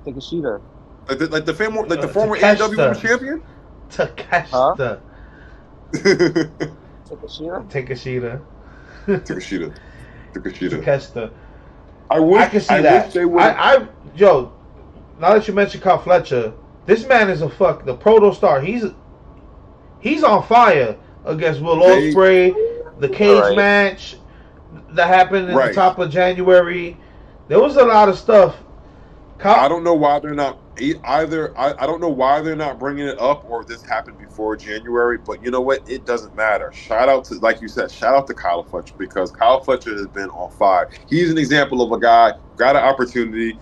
Take a Sheeta. Like the former AEW Women's Takeshita, Champion. Huh? Takeshita, Takeshita. Take a Sheeta? Takeshita, Takeshita. Takeshita. I I wish. can see I wish that. they would. Yo, now that you mentioned Kyle Fletcher, this man is the proto star. He's on fire against Will They Ospreay. The cage Right. match that happened in the right. top of January. There was a lot of stuff. I don't know why they're not either. I don't know why they're not bringing it up, or if this happened before January. But you know what? It doesn't matter. Shout out to, like you said, shout out to Kyle Fletcher, because Kyle Fletcher has been on fire. He's an example of a guy who got an opportunity,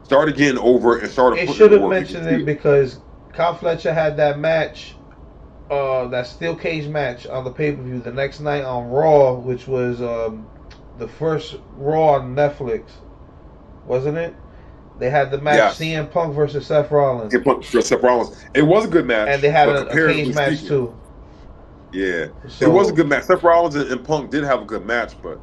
started getting over, and started It putting should in the have work. You can mentioned see it it. because Kyle Fletcher had that match, that steel cage match on the pay per view the next night on Raw, which was the first Raw on Netflix, wasn't it? They had the match Yes, CM Punk versus Seth Rollins, for Seth Rollins, it was a good and match, they had but a cage comparatively match speaking, too. yeah, it was a So good match. Seth Rollins and Punk did have a good match, but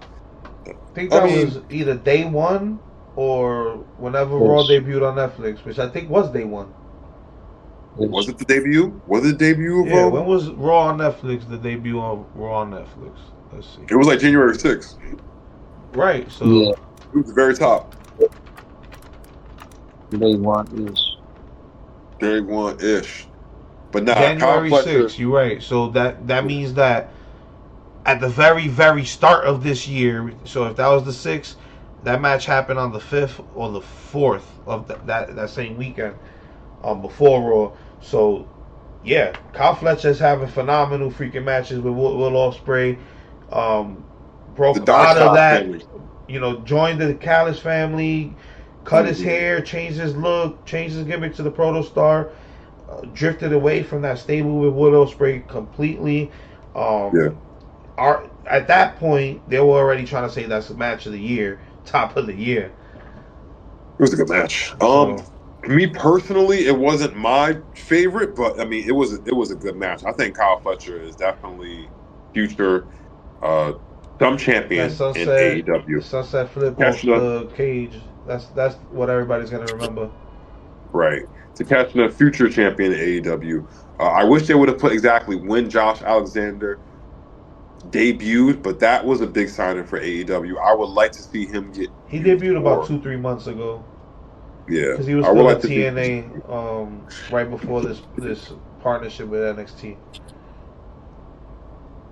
I think I that mean, was either day one or whenever Raw Yes. debuted on Netflix, which I think was day one. was it the debut? Was it the debut of Yeah, when was Raw on Netflix? The debut on Raw on Netflix. Let's see. It was like January 6th. Right. So Yeah, It was the very top. they want is. Day one ish. But nah, Kyle January Fletcher. 6th. You're right. So that means that at the very start of this year. So if that was the 6th, that match happened on the 5th or the 4th of that same weekend, before Raw. So yeah, Kyle Fletcher is having phenomenal freaking matches with Will Ospreay. The Broke Dark out of Side that, family. joined the Callis family, cut his hair, changed his look, changed his gimmick to the Proto Star, drifted away from that stable with Will Ospreay completely. Yeah. At that point, they were already trying to say that's the match of the year, top of the year. It was a good match. So Me personally, it wasn't my favorite, but I mean, it was a good match. I think Kyle Fletcher is definitely future uh some that champion in AEW. sunset flip off Takeshita, the cage. That's what everybody's gonna remember. right. Takeshita, future champion in AEW. I wish they would have put exactly when Josh Alexander debuted, but that was a big signing for AEW. I would like to see him get He used debuted about more. 2-3 months ago Yeah, because he was I would still like at to see. TNA, right before this partnership with NXT.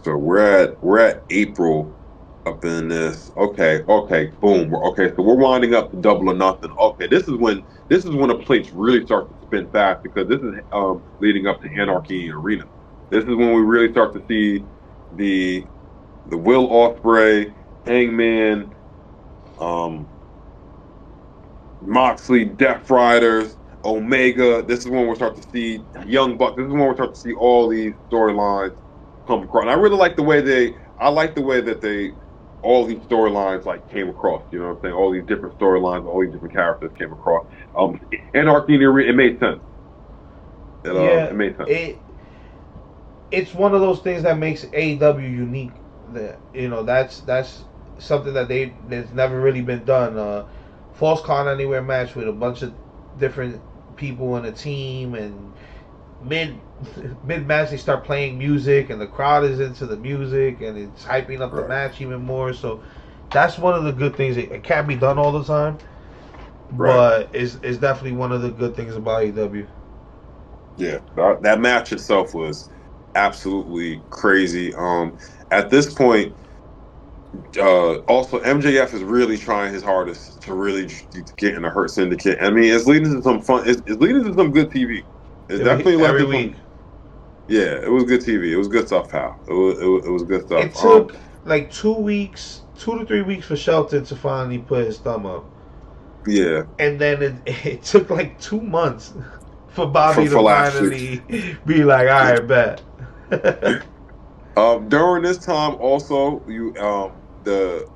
So we're at April up in this. Okay, boom. So we're winding up to Double or Nothing. Okay, this is when a plates really start to spin fast, because this is leading up to Anarchy Arena. This is when we really start to see the Will Ospreay, Hangman, um, Moxley, Death Riders, Omega. This is when we'll start to see Young Bucks. This is when we'll start to see all these storylines come across. And I really like the way all these storylines like came across. You know what I'm saying? All these different storylines, all these different characters came across. Anarchy in the Arena, it made sense. It Yeah, made sense. it's one of those things that makes AEW unique. That that's something that's never really been done. False Count Anywhere match with a bunch of different people in a team, and mid mid match they start playing music, and the crowd is into the music, and it's hyping up the Right. match even more. So that's one of the good things. It can't be done all the time, Right. but it's definitely one of the good things about AEW. Yeah. That match itself was absolutely crazy. At this point, also MJF is really trying his hardest to really get in the Hurt Syndicate. I mean, it's leading to some fun. It's leading to some good TV. It definitely led Every to week. some. Yeah, it was good TV. It was good stuff, pal. It was good stuff. It took like 2 weeks, 2 to 3 weeks for Shelton to finally put his thumb up. Yeah. And then it took like 2 months for Bobby to For last week. finally be like, all right, bet. During this time, also, the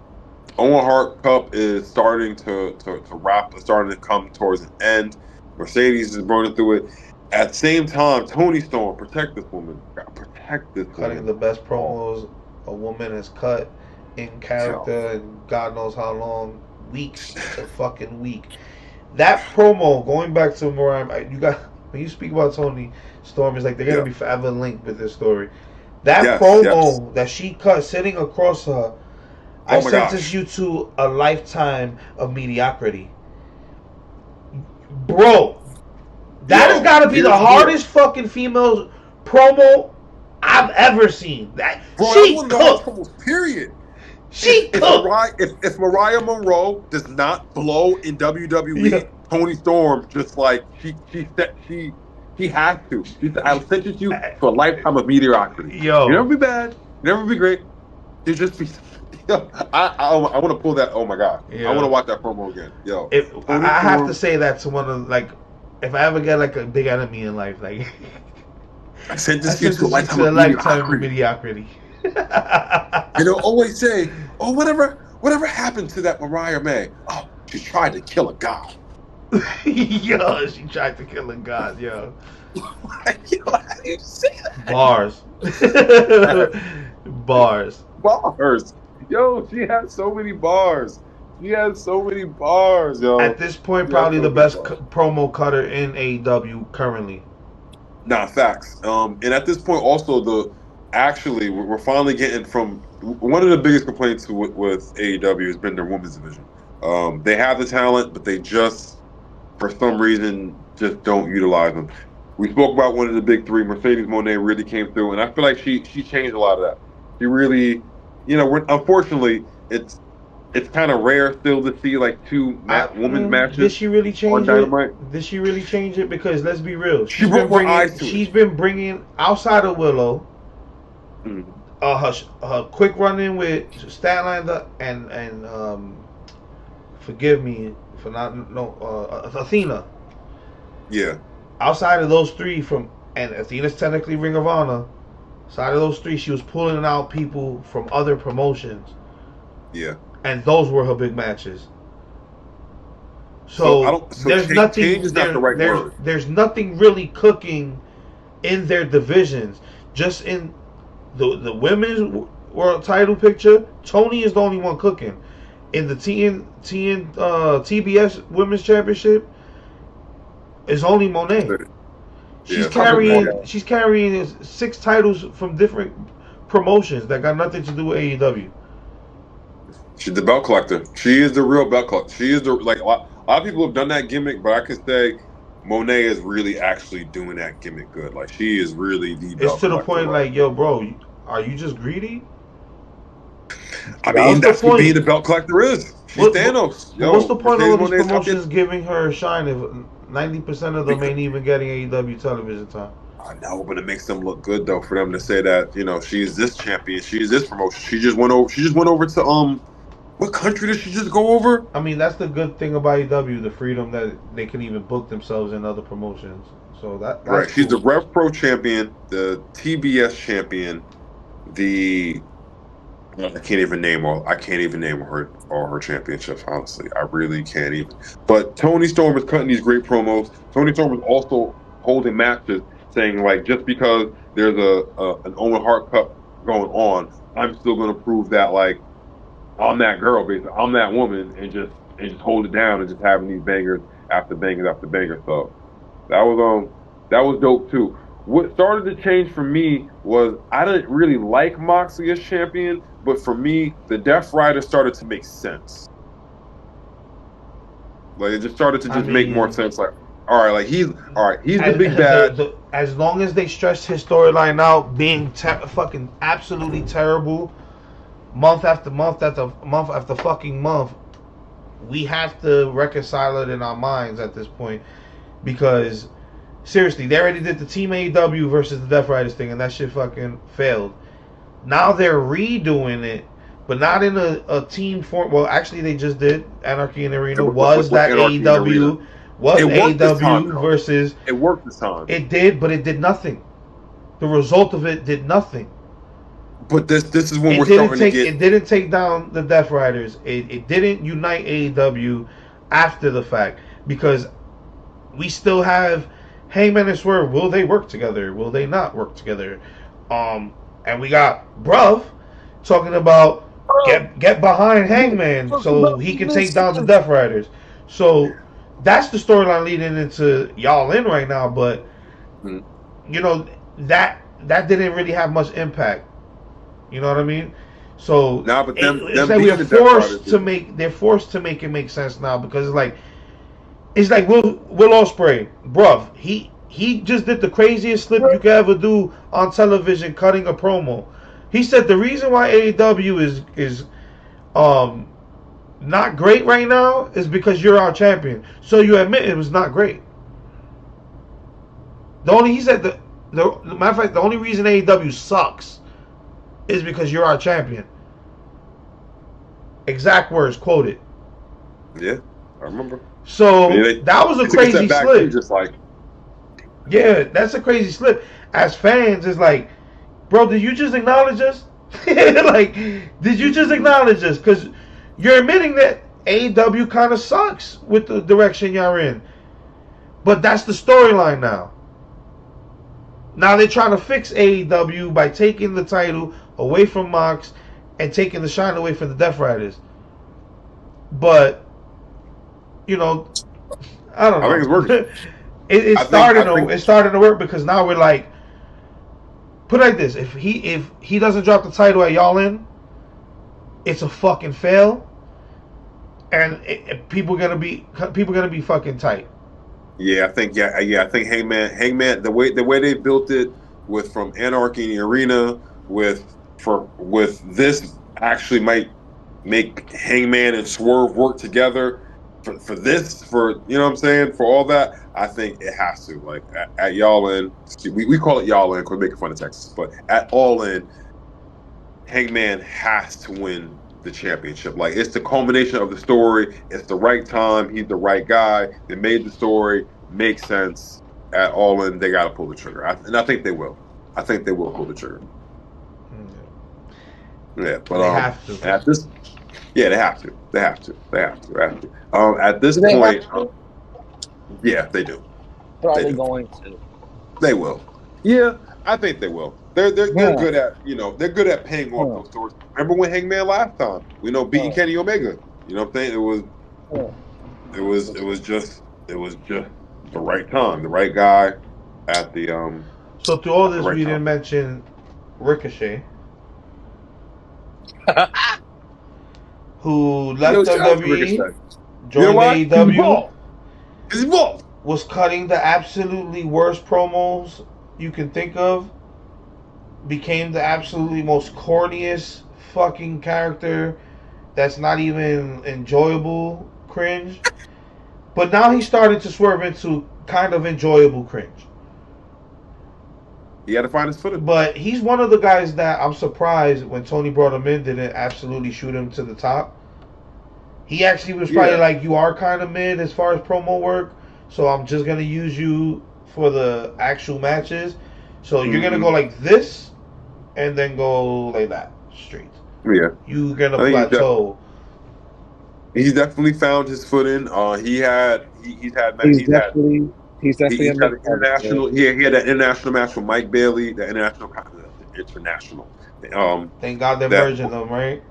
Owen Hart Cup is starting to wrap, starting to come towards an end. Mercedes is burning through it. At the same time, Tony Storm, protect this woman. Protect this Cutting woman. the best promos a woman has cut in character and God knows how long. Weeks to fucking week. That promo, going back to Mariah, you got when you speak about Tony Storm, it's like they're gonna be forever linked with this story. That promo that she cut sitting across her, I sentence you to a lifetime of mediocrity. Bro, that has got to be the hardest fucking female promo I've ever seen. That bro, she that was promos, period. She cooked. If Mariah Monroe does not blow in WWE, Tony Storm just like she has to. She said, "I'll sentence you to a lifetime of mediocrity. Yo, you never be bad, you never be great. You just be." Yo, I want to pull that. Oh my god, I want to watch that promo again. Yo, I have to say that to one of like, if I ever get like a big enemy in life, like I sentence you to a lifetime of mediocrity. Always say, "Oh, whatever happened to that Mariah May? Oh, she tried to kill a god." Yo, she tried to kill a god. Yo, how do you say that? Bars. Bars. Yo, she has so many bars. Yo. At this point, probably the best promo cutter in AEW currently. Nah, facts. And at this point, also we're finally getting from one of the biggest complaints with AEW has been their women's division. They have the talent, but they just, for some reason, just don't utilize them. We spoke about one of the big three. Mercedes Moné really came through, and I feel like she changed a lot of that. She really, unfortunately, it's kind of rare still to see like two women's matches. Did she really change it? Did she really change it? Because let's be real, she's been bringing outside of Willow. Her quick run in with Statlander and forgive me for not Athena. Yeah. Outside of those three, and Athena's technically Ring of Honor. Outside of those three, she was pulling out people from other promotions. Yeah. And those were her big matches. So there's nothing. Change is not the right word. There's nothing really cooking in their divisions. Just in the women's world title picture, Tony is the only one cooking. In the TBS Women's Championship, it's only Monet. She's carrying 6 titles from different promotions that got nothing to do with AEW. She's the belt collector. She is the real belt collector. She is a lot of people have done that gimmick, but I can say Monet is really actually doing that gimmick good. Like, she is really the belt collector. It's to the point like, yo, bro, are you just greedy? I mean, that's what being the belt collector is. She's Thanos. What's the point of all these promotions giving her a shine if 90% of them ain't even getting AEW television time? I know, but it makes them look good though for them to say that, she's this champion, she's this promotion. She just went over to what country did she just go over? I mean, that's the good thing about AEW, the freedom that they can even book themselves in other promotions. So that's right. Cool. She's the Rev Pro champion, the TBS champion, I can't even name all her championships, honestly. I really can't even. But Tony Storm is cutting these great promos. Tony Storm is also holding matches, saying like, just because there's an Owen Hart Cup going on, I'm still going to prove that like I'm that girl, basically. I'm that woman, and just hold it down and just having these bangers after bangers after bangers. So that was dope too. What started to change for me was I didn't really like Moxley as champion, but for me, the Death Rider started to make sense. Like, it just started to make more sense. Like, all right, like he's all right. He's the As, big bad. as long as they stretch his storyline out, being fucking absolutely terrible, month after month after month after fucking month, we have to reconcile it in our minds at this point because seriously, they already did the Team AEW versus the Death Riders thing, and that shit fucking failed. Now they're redoing it, but not in a team form. Well, actually, they just did Anarchy in the Arena. Was With that Anarchy in the Arena. AEW? Was It worked this time, AEW though. versus? It worked this time. It did, but it did nothing. The result of it did nothing. But this is when It we're didn't starting take. to get. It didn't take down the Death Riders. It didn't unite AEW after the fact because we still have Hangman and Swerve. Will they work together? Will they not work together? And we got Bruv talking about get behind Hangman so he can take down the Death Riders. So that's the storyline leading into Y'all In right now. But you know that didn't really have much impact. You know what I mean? So Now, but it's like we're forced to make. They're forced to make it make sense now because it's like Will Ospreay, bruv. He just did the craziest slip you could ever do on television, cutting a promo. He said the reason why AEW is not great right now is because you're our champion. So you admit it was not great. He said the matter of fact, the only reason AEW sucks is because you're our champion. Exact words quoted. Yeah, I remember. So that was a crazy slip. Just like, yeah, that's a crazy slip. As fans, it's like, bro, did you just acknowledge us? Like, did you just acknowledge us? Because you're admitting that AEW kind of sucks with the direction you're in. But that's the storyline now. Now they're trying to fix AEW by taking the title away from Mox and taking the shine away from the Death Riders. But, you know, I don't know. I think it's working. It's starting to work because now we're like, put it like this: if he doesn't drop the title at Y'all In, it's a fucking fail, and people gonna be fucking tight. Yeah, I think I think Hangman the way they built it from Anarchy in the Arena with this actually might make Hangman and Swerve work together for this, for you know what I'm saying, for all that. I think it has to, like at Y'all In, we call it Y'all In because we're making fun of Texas, but at All In, Hangman has to win the championship. Like, it's the culmination of the story. It's the right time. He's the right guy. They made the story make sense. At All In, they got to pull the trigger, and I think they will. I think they will pull the trigger. Yeah, but they have to. At this, yeah, they have to. They have to. At this point, yeah, they do. Probably they going to. They will. Yeah, I think they will. They're good at they're good at paying off those stories. Remember when Hangman last time? We know beating Kenny Omega. You know what I'm saying? It was just the right time, the right guy at the So through all this, we didn't mention Ricochet, who left WWE, joined AEW. He's involved. Was cutting the absolutely worst promos you can think of. Became the absolutely most corniest fucking character that's not even enjoyable cringe. But now he's starting to swerve into kind of enjoyable cringe. He had to find his footing. But he's one of the guys that I'm surprised when Tony brought him in didn't absolutely shoot him to the top. He actually was probably like, you are kind of mid as far as promo work, so I'm just going to use you for the actual matches. So you're going to go like this and then go like that straight. Yeah. You're going to plateau. He's definitely found his footing. He's definitely international. Yeah, he had that international match with Mike Bailey, the international. Thank God they're merging them, right?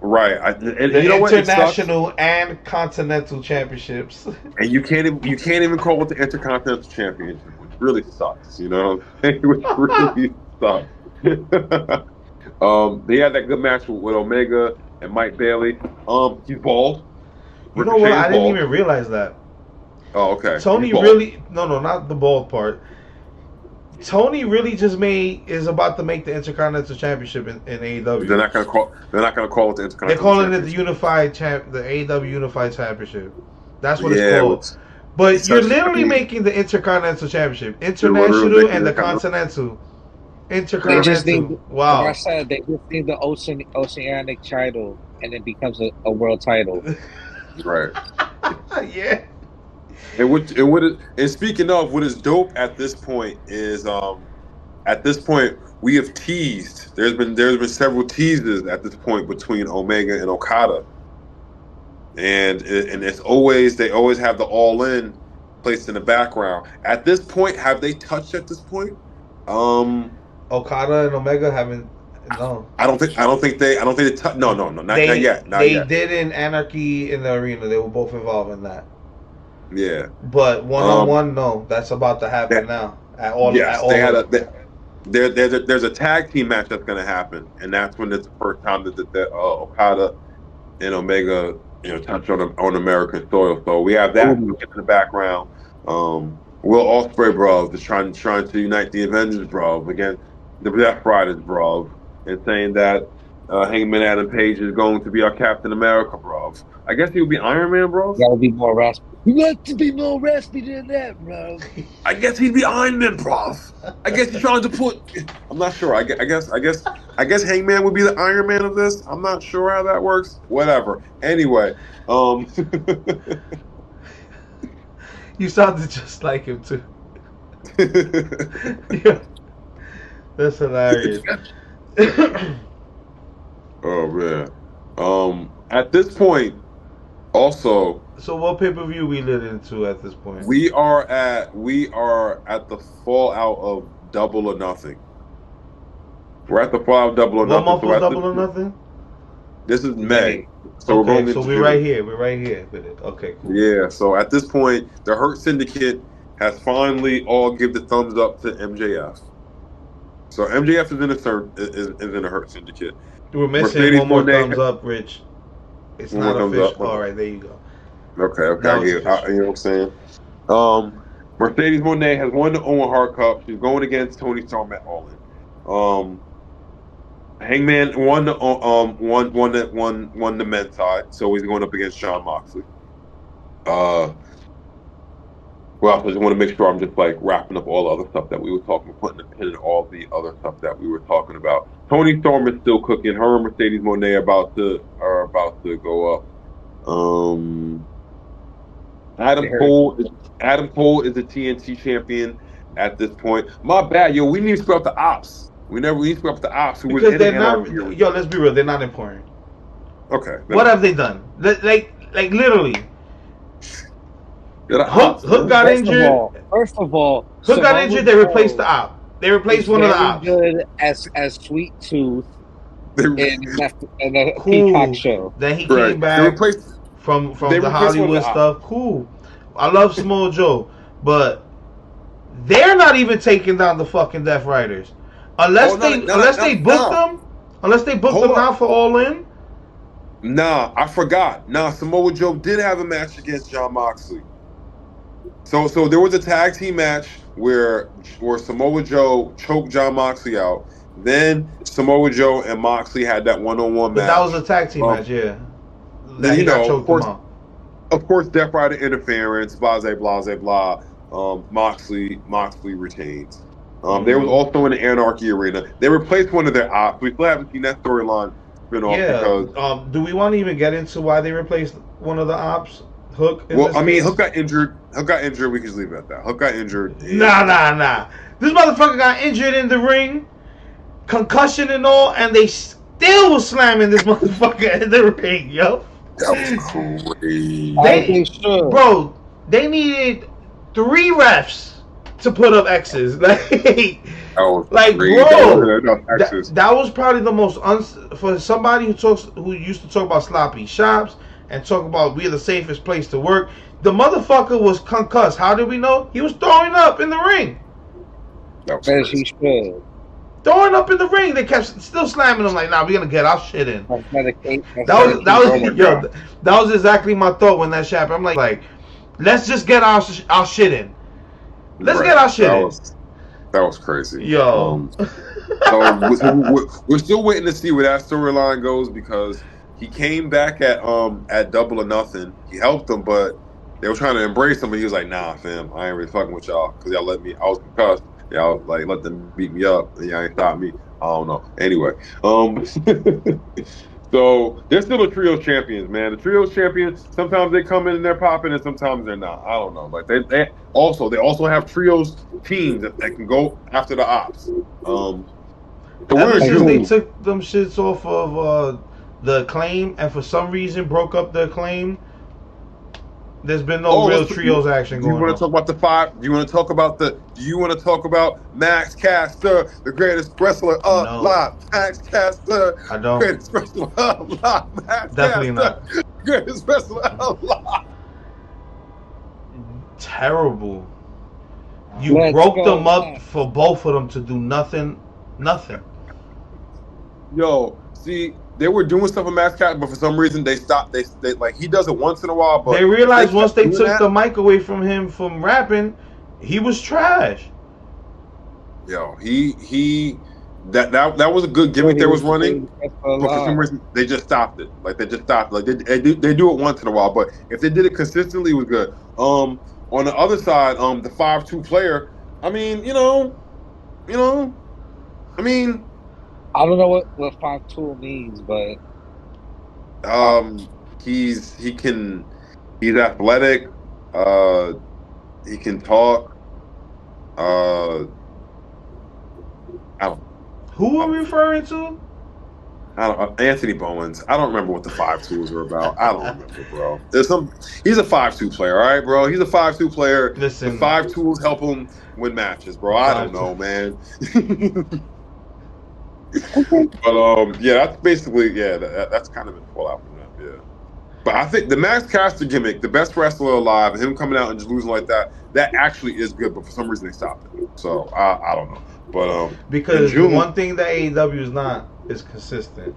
Right. The you know international and continental championships. And you can't even call it the Intercontinental Championship, which really sucks. You know what I'm saying? Which really sucks. They had that good match with Omega and Mike Bailey. He's bald. You know what? I didn't even realize that. Oh, okay. He's Tony bald. really no, not the bald part. Tony really just is about to make the Intercontinental Championship in They're AEW. not gonna call. They're not gonna call it the They're Intercontinental calling it Championship. the AEW Unified Championship. That's what it's Yeah, called. which But you're literally essentially making the Intercontinental Championship, they're literally International making and the the Intercontinental. Continental. They just need, Intercontinental. like I Wow. said, they just need the oceanic title, and it becomes a world title. Right. Yeah. And speaking of, what is dope at this point is at this point we have teased. There's been several teases at this point between Omega and Okada, and it's always they always have the All In placed in the background. At this point, have they touched at this point? Okada and Omega haven't. No. I don't think they no, not yet. They did in Anarchy in the Arena. They were both involved in that. Yeah. But one on one, no. That's about to happen That, now. yes, they had there's a tag team match that's going to happen, and that's when it's the first time that Okada and Omega touch on American soil. So we have that in the background. Will Ospreay, bro, is trying to unite the Avengers, bro, against the Death Riders, bro, and saying that Hangman Adam Page is going to be our Captain America, bro. I guess he would be Iron Man, bro. That would be more raspy. You got to be more raspy than that, bro. I guess he'd be Iron Man, bro. I guess he's trying to put. I'm not sure. I guess Hangman would be the Iron Man of this. I'm not sure how that works. Whatever. Anyway, You sounded just like him too. Yeah. That's hilarious. Oh man. At this point, also. So what pay-per-view we lit into at this point? We are at the fallout of Double or Nothing. We're at the fallout of Double or Nothing. What month was Double or Nothing? This is May. So we're going. So we're right here. We're right here with it. Okay, cool. Yeah. So at this point, the Hurt Syndicate has finally all give the thumbs up to MJF. So MJF is in the Hurt Syndicate. We're missing Mercedes one more thumbs up, Rich. It's not official. All right, there you go. Okay. You know what I'm saying? Mercedes Moné has won the Owen Hart Cup. She's going against Toni Storm at All In. Hangman won the men's side, so he's going up against Jon Moxley. Well, I just want to make sure I'm just like wrapping up all the other stuff that we were talking about, putting a pin in all the other stuff that we were talking about. Toni Storm is still cooking. Her and Mercedes Moné are about to go up. Adam Cole is the TNT champion at this point. My bad, yo. We need to scrub the ops. We need to scrub the ops. Because they're not. Yo, let's be real. They're not important. Okay. What have they done? Like literally. Hook got injured. First of all, Hook got injured. They replaced the op. They replaced one of the ops. Good as Sweet Tooth in the cool. Peacock show. Then he came back from the Hollywood stuff. Cool. I love Samoa Joe, but they're not even taking down the fucking Death Riders unless they book them now for All In. Nah, I forgot. Nah, Samoa Joe did have a match against Jon Moxley. So there was a tag team match where Samoa Joe choked Jon Moxley out. Then Samoa Joe and Moxley had that one-on-one match. That was a tag team match, yeah. Then of course, Death Rider interference, blah blah. Moxley retains. There was also in the Anarchy Arena. They replaced one of their ops. We still haven't seen that storyline spin off because. Do we want to even get into why they replaced one of the ops? Hook. Hook got injured. We can just leave it at that. Hook got injured. Nah. This motherfucker got injured in the ring, concussion and all, and they still was slamming this motherfucker in the ring, yo. That was crazy. Bro, they needed 3 refs to put up X's. Bro, that was probably the most for somebody who used to talk about sloppy shops and talk about we're the safest place to work. The motherfucker was concussed. How did we know? He was throwing up in the ring. As he should. Throwing up in the ring. They kept still slamming him like, nah, we're gonna get our shit in. That was exactly my thought when that shit happened. I'm like, Let's just get our shit in. Let's get Right. our shit in. That was crazy. Yo. So we're still waiting to see where that storyline goes because he came back at Double or Nothing. He helped them, but they were trying to embrace him, but he was like, "Nah, fam, I ain't really fucking with y'all because y'all let me. I was concussed. Y'all like let them beat me up, and y'all ain't stop me. I don't know. Anyway, so they're still the trios champions, man. The trios champions. Sometimes they come in and they're popping, and sometimes they're not. I don't know. Like they also have trios teams that can go after the ops. So we're Ever in since they June. took them shits off of the Acclaim and for some reason broke up the Acclaim, there's been no Oh, real let's. trios action Do you going want to on. talk about the five? Do you want to talk about the? Do you want to talk about Max Caster, the greatest wrestler No, alive? Max Caster, I don't. greatest wrestler alive. Max Definitely Caster, not. greatest wrestler alive. Terrible. You Let's broke them go up Max. for both of them to do nothing. Nothing. Yo, see, they were doing stuff with Max Caster, but for some reason they stopped. They like he does it once in a while, They but if they realized once kept they doing took that, the mic away from him from rapping, he was trash. yo, he that was a good Yo, gimmick he they was was the running. greatest wrestler But for some alive. reason, they just stopped it. Like they just stopped. Like they do it once in a while. But if they did it consistently, it was good. On the other side, the 5-2 player. I mean, you know. I mean, I don't know what 5 tool means, but uh, um, he's athletic. Uh, he can talk. Uh, I don't. Who I are we don't. referring to? I don't. Anthony Bowens. I don't remember what the 5-2s are about. I don't remember, bro. There's some. He's a 5-2 player, all right, bro. He's a 5-2 player. The Listen, 5-2s help him win matches, bro. I don't 5'2". know, man. okay. But yeah, that's basically that's kind of been fallout from them, yeah. But I think the Max Caster gimmick, the best wrestler alive, and him coming out and just losing like that actually is good. But for some reason they stopped it. So I don't know. But in Because the June, one thing that AEW is not is consistent.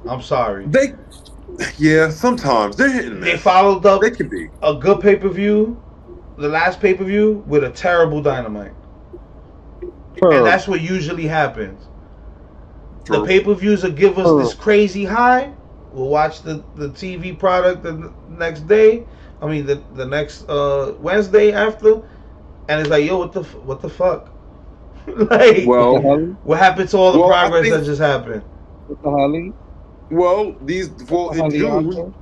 I'm sorry. they sometimes they're hit and They miss. followed They up can be. a good pay per view, the last pay per view, with a terrible Dynamite, and Per that's what usually happens. The True. pay per views will give us per this crazy high. We'll watch the TV product the next day. I mean the next Wednesday after, and it's like, yo, what the fuck? Like, what the Well, hell? what happened to all the well, I progress think that just happened? well What the hell, Yonka?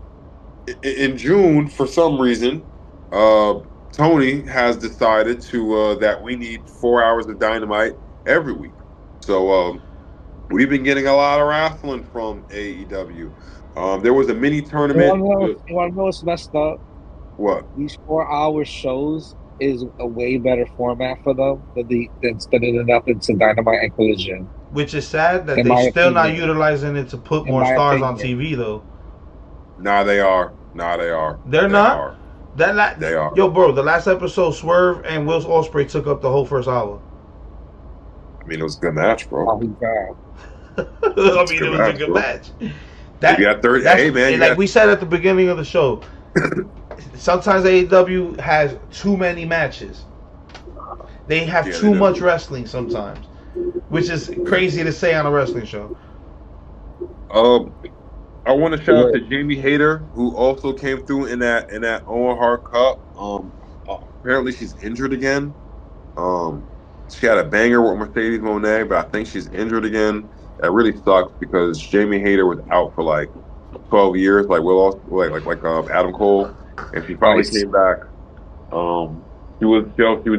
In June for some reason, uh, Tony has decided to that we need 4 hours of Dynamite every week. So we've been getting a lot of wrestling from AEW. There was a mini You tournament. want to know? You want to know what's messed up? What? These 4 hour shows is a way better format for them than spinning it up into Dynamite and Collision. Which is sad that In they my still not opinion. utilizing it to put In more my stars on opinion. TV though. Nah, they are. Nah, they are. They're They not. are. They are. Yo, bro, the last episode, Swerve and Will Ospreay took up the whole first hour. I mean, it was a good match, bro. Oh, he bad. I It's a mean, good it was a match, good bro. match. You got 30. That's Hey, man, you like got. we said at the beginning of the show. Sometimes AEW has too many matches. They have Yeah, they too much do. wrestling sometimes, which is crazy to say on a wrestling show. Um, I want to shout out Wait, to Jamie Hayter, who also came through in that Owen Hart Cup. Apparently she's injured again. Um, she had a banger with Mercedes Moné, but I think she's injured again. That really sucks because Jamie Hayter was out for like 12 years, like Adam Cole, and she finally nice. came back. She was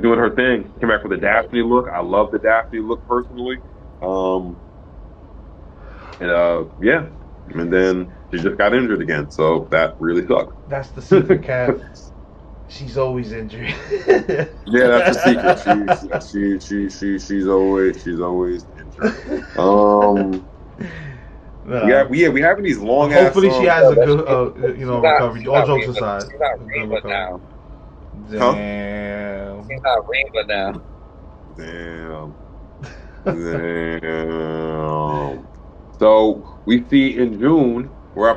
doing her thing. Came back with a Daphne look. I love the Daphne look personally. Um, and yeah, and then she just got injured again, so that really sucks. That's the secret, Cat. She's always injured. Yeah, that's the secret. She's always injured. Um, No. we having these long ass Hopefully she has No, a but good, she's not. recovery. She's All not jokes Reba. aside, She's not a good Reba recovery. now. huh? Damn. She's not Reba now. Damn, damn. So we see in June, we're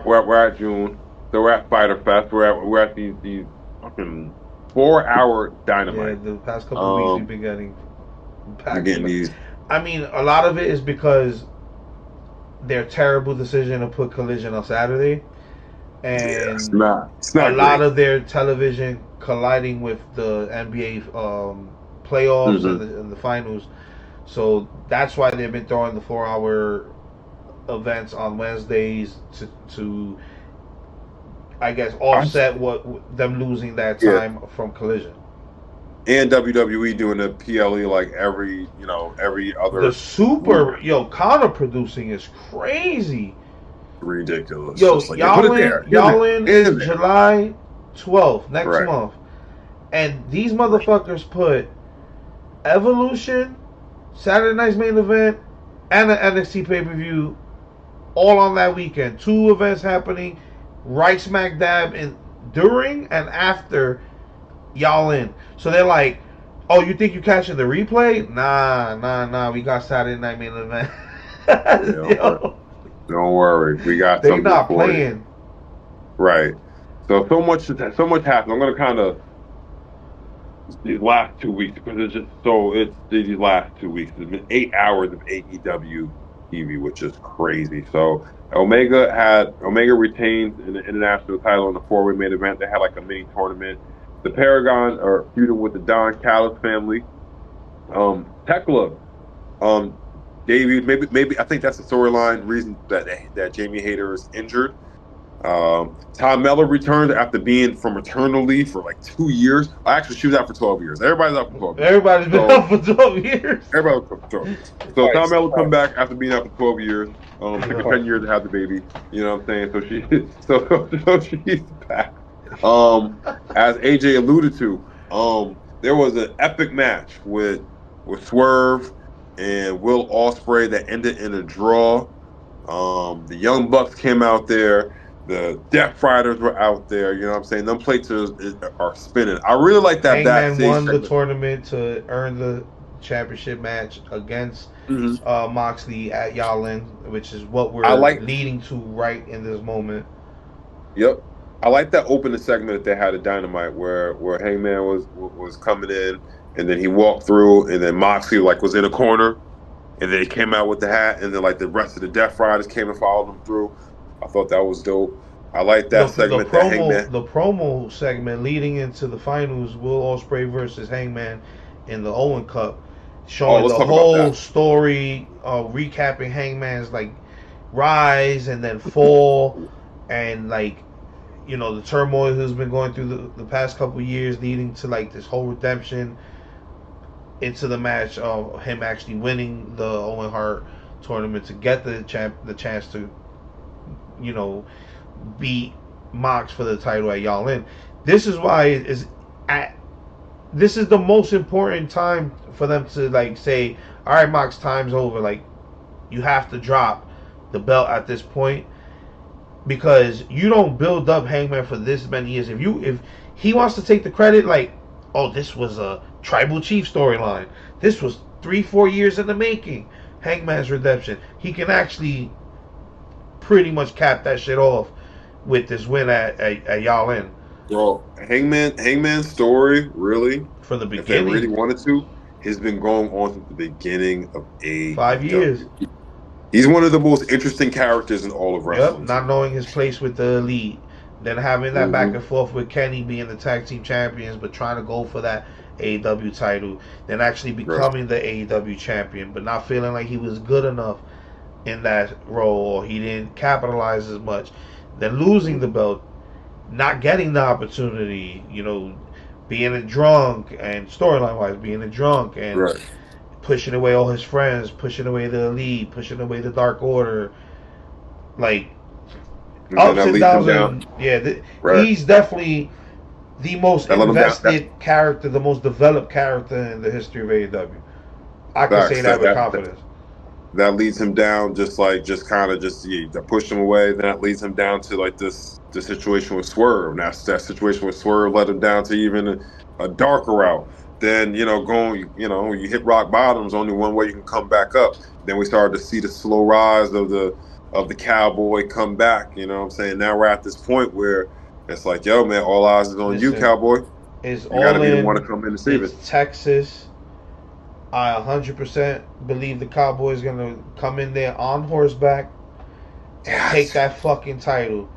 at June. So we're at Fighter Fest. We're at these fucking 4 hour Yeah, Dynamite. the past couple of weeks we've been getting We're back to getting back. these. I mean, a lot of it is because their terrible decision to put Collision on Saturday, Yeah, it's and not. It's a not lot great. of their television colliding with the NBA playoffs Hmm. and the finals. So that's why they've been throwing the 4 hour events on Wednesdays to I guess I, offset what them losing that yeah, time from Collision. and WWE doing the PLE like every The other week. Connor producing is crazy. Ridiculous. Yo, Just like, yeah, put it there, in y'all there, in in is there. July 12th next Right. month, and these Right. motherfuckers put Evolution, Saturday night's main event, and an NXT pay per view all on that weekend. Two events happening right smack dab in during and after y'all in. So they're like, "Oh, you think you catching the replay? Nah. We got Saturday night main event." Yeah, don't worry. Yo, Don't worry. We got they something not for you. playing. Right. So much happened. I'm gonna kind of these last 2 weeks because it's these last 2 weeks. It's been 8 hours of AEW TV, which is crazy. So Omega retains in the international title in the four-way main event. They had like a mini tournament. The Paragon are feuding with the Don Callis family. Tekla, um, debuted. Maybe I think that's the storyline reason that Jamie Hayter is injured. Tom Mellor returned after being from maternal leave for like 2 years. Actually, she was out for 12 years. Everybody's out for 12 years. Everybody's been So up for 12 years. everybody was out for 12 years. So Right, Tom so Mellor come back after being out for 12 years. Took her Yo, 10 years to have the baby. You know what I'm saying? So so she's back. As AJ alluded to, there was an epic match with Swerve and Will Ospreay that ended in a draw. The Young Bucks came out there. The Death Riders were out there. You know what I'm saying? Them plates are spinning. I really like that Hangman backstage won the segment. tournament to earn the championship match against Hmm. Moxley at Yalin, which is what I we're like. leading to right in this moment. Yep. I like that opening segment that they had at Dynamite where Hangman was coming in and then he walked through and then Moxley like was in a corner and then he came out with the hat and then like the rest of the Death Riders came and followed him through. I thought that was dope. I like The that the segment that promo Hangman. the promo segment leading into the finals, Will Ospreay versus Hangman in the Owen Cup, Oh, showing let's the talk about whole that. story, recapping Hangman's like rise and then fall, and like the turmoil he's been going through the past couple of years, leading to like this whole redemption into the match of him actually winning the Owen Hart tournament to get the chance to you know beat Mox for the title at Y'all In. This is why at this is the most important time for them to like say, all right, Mox, time's over. Like you have to drop the belt at this point because you don't build up Hangman for this many years. If he wants to take the credit, like, oh, this was a tribal chief storyline. This was 3-4 years in the making. Hangman's redemption. He can actually pretty much cap that shit off with this win at Y'all In Bro, Hangman's story, really, from the if they really beginning. wanted to, has been going on since the beginning of 5 years. AEW. He's one of the most interesting characters in all of Yep, wrestling to not me. knowing his place with the elite. Then having that back Hmm. and forth with Kenny being the tag team champions, but trying to go for that AEW title. Then actually Right. becoming the AEW champion, but not feeling like he was good enough in that role or he didn't capitalize as much. Then losing the belt, not getting the opportunity, being a drunk and storyline wise, being a drunk and Right. pushing away all his friends, pushing away the elite, pushing away the Dark Order, like And then ups that and leads him downs. down. And yeah, Right. he's definitely the most That let him down. invested character, the most developed character in the history of AEW. I can say Facts. that with confidence. That leads him down just kind of yeah, that pushed him away. Then that leads him down to like the situation with Swerve. And that situation with Swerve led him down to even a darker route. Then when you hit rock bottom, there's only one way you can come back up. Then we started to see the slow rise of the of the Cowboy come back. You know what I'm saying? Now we're at this point where it's like, yo, man, all eyes is on you, Listen, Cowboy. it's You got to all be the one to in. come in and save it. It's Texas. I 100% believe the Cowboys gonna come in there on horseback and take Yes. that fucking title.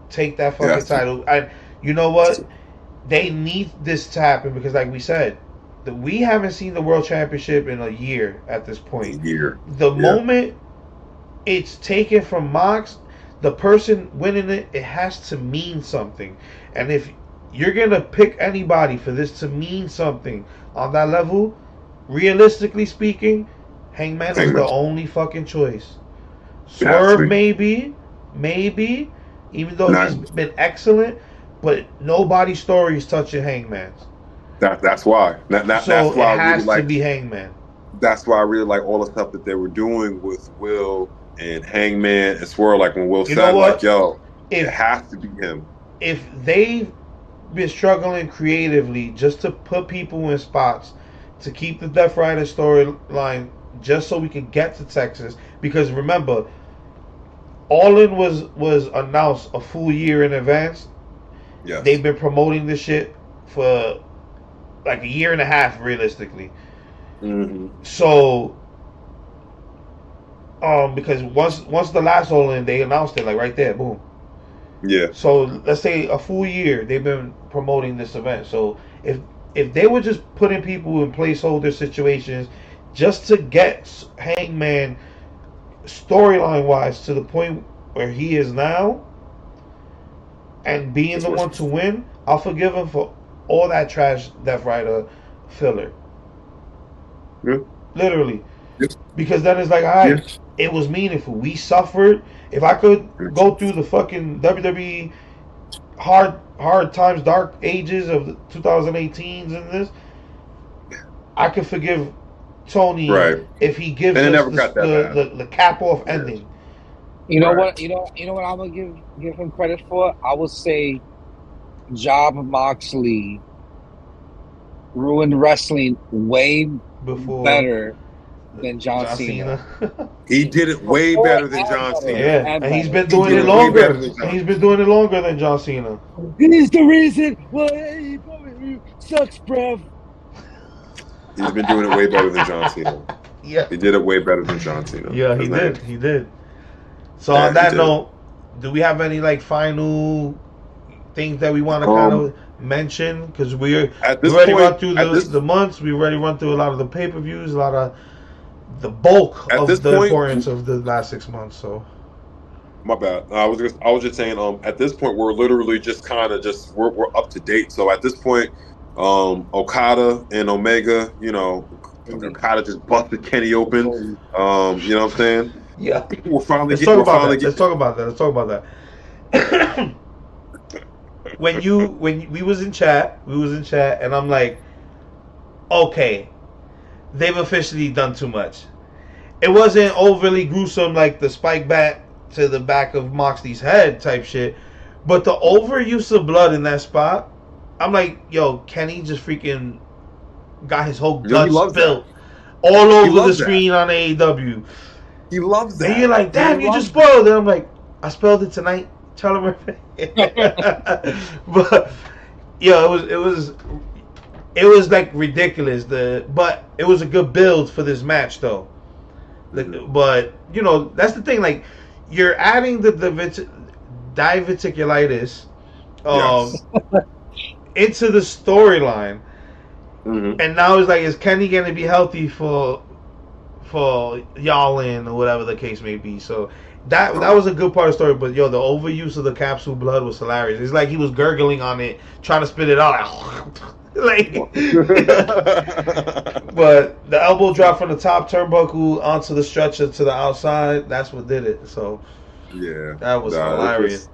Take that fucking Yes. title. And you know what? They need this to happen because, like we said, we haven't seen the World Championship in a year at this point. Year. The Yeah. moment it's taken from Mox, the person winning it, it has to mean something. And if you're gonna pick anybody for this to mean something on that level, realistically speaking, Hangman is Hangman. the only fucking choice. It has to Swerve be. maybe, even though Not, he's been excellent, but nobody's story is touching Hangman's. that's why. That's So it why I really has to like. be Hangman. That's why I really like all the stuff that they were doing with Will and Hangman and Swerve. Like when Will You know said, like, what? yo, it If has to be him. if they've been struggling creatively just to put people in spots to keep the Death Rider storyline just so we can get to Texas, because remember, All In was announced a full year in advance. Yes. They've been promoting this shit for like a year and a half, realistically. Mm-hmm. So, because once the last All In, they announced it like right there, boom. Yeah. So let's say a full year they've been promoting this event. So if they were just putting people in placeholder situations just to get Hangman storyline wise to the point where he is now and being the one to win, I'll forgive him for all that trash Death Rider filler. Yeah. Literally. Yes. Because then it's like, all right, Yes. it was meaningful. We suffered. If I could go through the fucking WWE hard times, dark ages of the 2018s and this, I could forgive Tony Right. if he gives And it us never got that bad. the cap off ending. You know Right. what? You know what I'm gonna give him credit for. I would say Job Moxley ruined wrestling way Before better than John Cena. He did it way Before better than and John better. Cena. Yeah, And and he's better. been doing did it it way longer. better than John And he's been doing it longer than John Cena. He's the reason why AEW sucks, bruv. He's been doing it way better than John Cena. Yeah. He did it way better than John Cena. Yeah, he His name. did. He did. So Yeah, on he that did. note, do we have any like final things that we want to kind of mention? Because we At this already point, run through at this the months. We already run through a lot of the pay-per-views, a lot of the bulk At of this the point- importance of the last 6 months. So My bad. I was just saying. At this point, we're literally just kind of we're up to date. So at this point, Okada and Omega, you know, Okada just busted Kenny open. You know what I'm saying? yeah, We're finally let's getting. talk We're about finally that. Let's getting. talk about that. Let's talk about that. when we was in chat, and I'm like, okay, they've officially done too much. It wasn't overly gruesome like the spike bat to the back of Moxley's head type shit, but the overuse of blood in that spot, I'm like, yo, Kenny just freaking got his whole Yo, he gut loves spilled all over the loves that. screen on AEW. He loves that. And you're like, damn, you just spoiled it. I'm like, I spelled it tonight. Tell him. But yo, it was like ridiculous. But it was a good build for this match though. But you know, that's the thing. Like, you're adding the diverticulitis Yes. into the storyline, Mhm. and now it's like, is Kenny gonna be healthy for y'all in, or whatever the case may be? So that was a good part of the story. But yo, the overuse of the capsule blood was hilarious. It's like he was gurgling on it, trying to spit it out. Like, but the elbow drop from the top turnbuckle onto the stretcher to the outside, that's what did it. So Yeah, that was hilarious.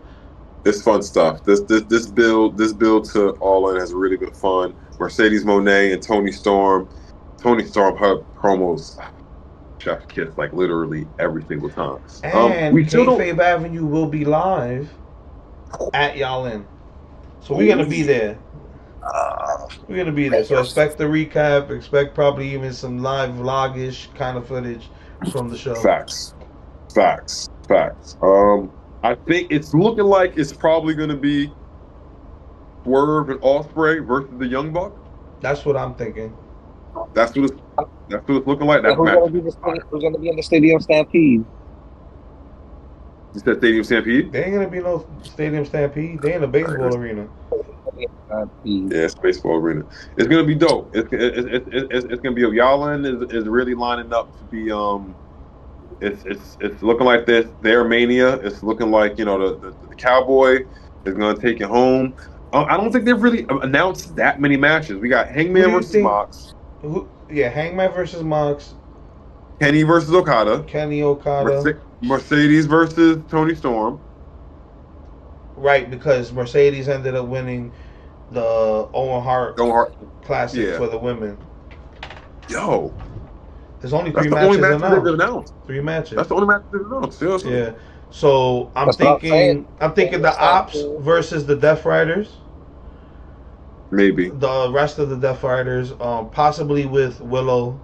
It's fun stuff. This build to All In has really been fun. Mercedes Moné and Tony Storm. Her promos, chef kiss, like literally every single time. And we still Kayfabe Avenue will be live at Y'all In. So we're gonna be there. We're gonna be there. So expect the recap. Expect probably even some live vlog-ish kind of footage from the show. Facts. Facts. Facts. I think it's looking like it's probably going to be Swerve and Ospreay versus the Young Bucks. That's what I'm thinking. That's what it's. That's what it's looking like. And That match should be fire. who's gonna be in the Stadium Stampede? You said Stadium Stampede? There ain't gonna be no stadium stampede. They in a baseball arena. Stampede. Yeah, it's baseball arena. It's gonna be dope. It's gonna be. Yalin is really lining up to be. It's looking like this. Their Mania. It's looking like the Cowboy is gonna take it home. I don't think they've really announced that many matches. We got Who Hangman do you versus think? Mox, Hangman versus Mox, Kenny versus Okada, Kenny Okada. Mercedes versus Tony Storm. Right, because Mercedes ended up winning the Owen Hart Owen Hart. Classic Yeah. for the women. Yo, There's only that's three the only matches match they've announced. 3 matches. That's the only match they've announced. Seriously. Yeah. So I'm That's what I'm thinking saying. the Ops versus the Death Riders. Maybe. The rest of the Death Riders, possibly with Willow.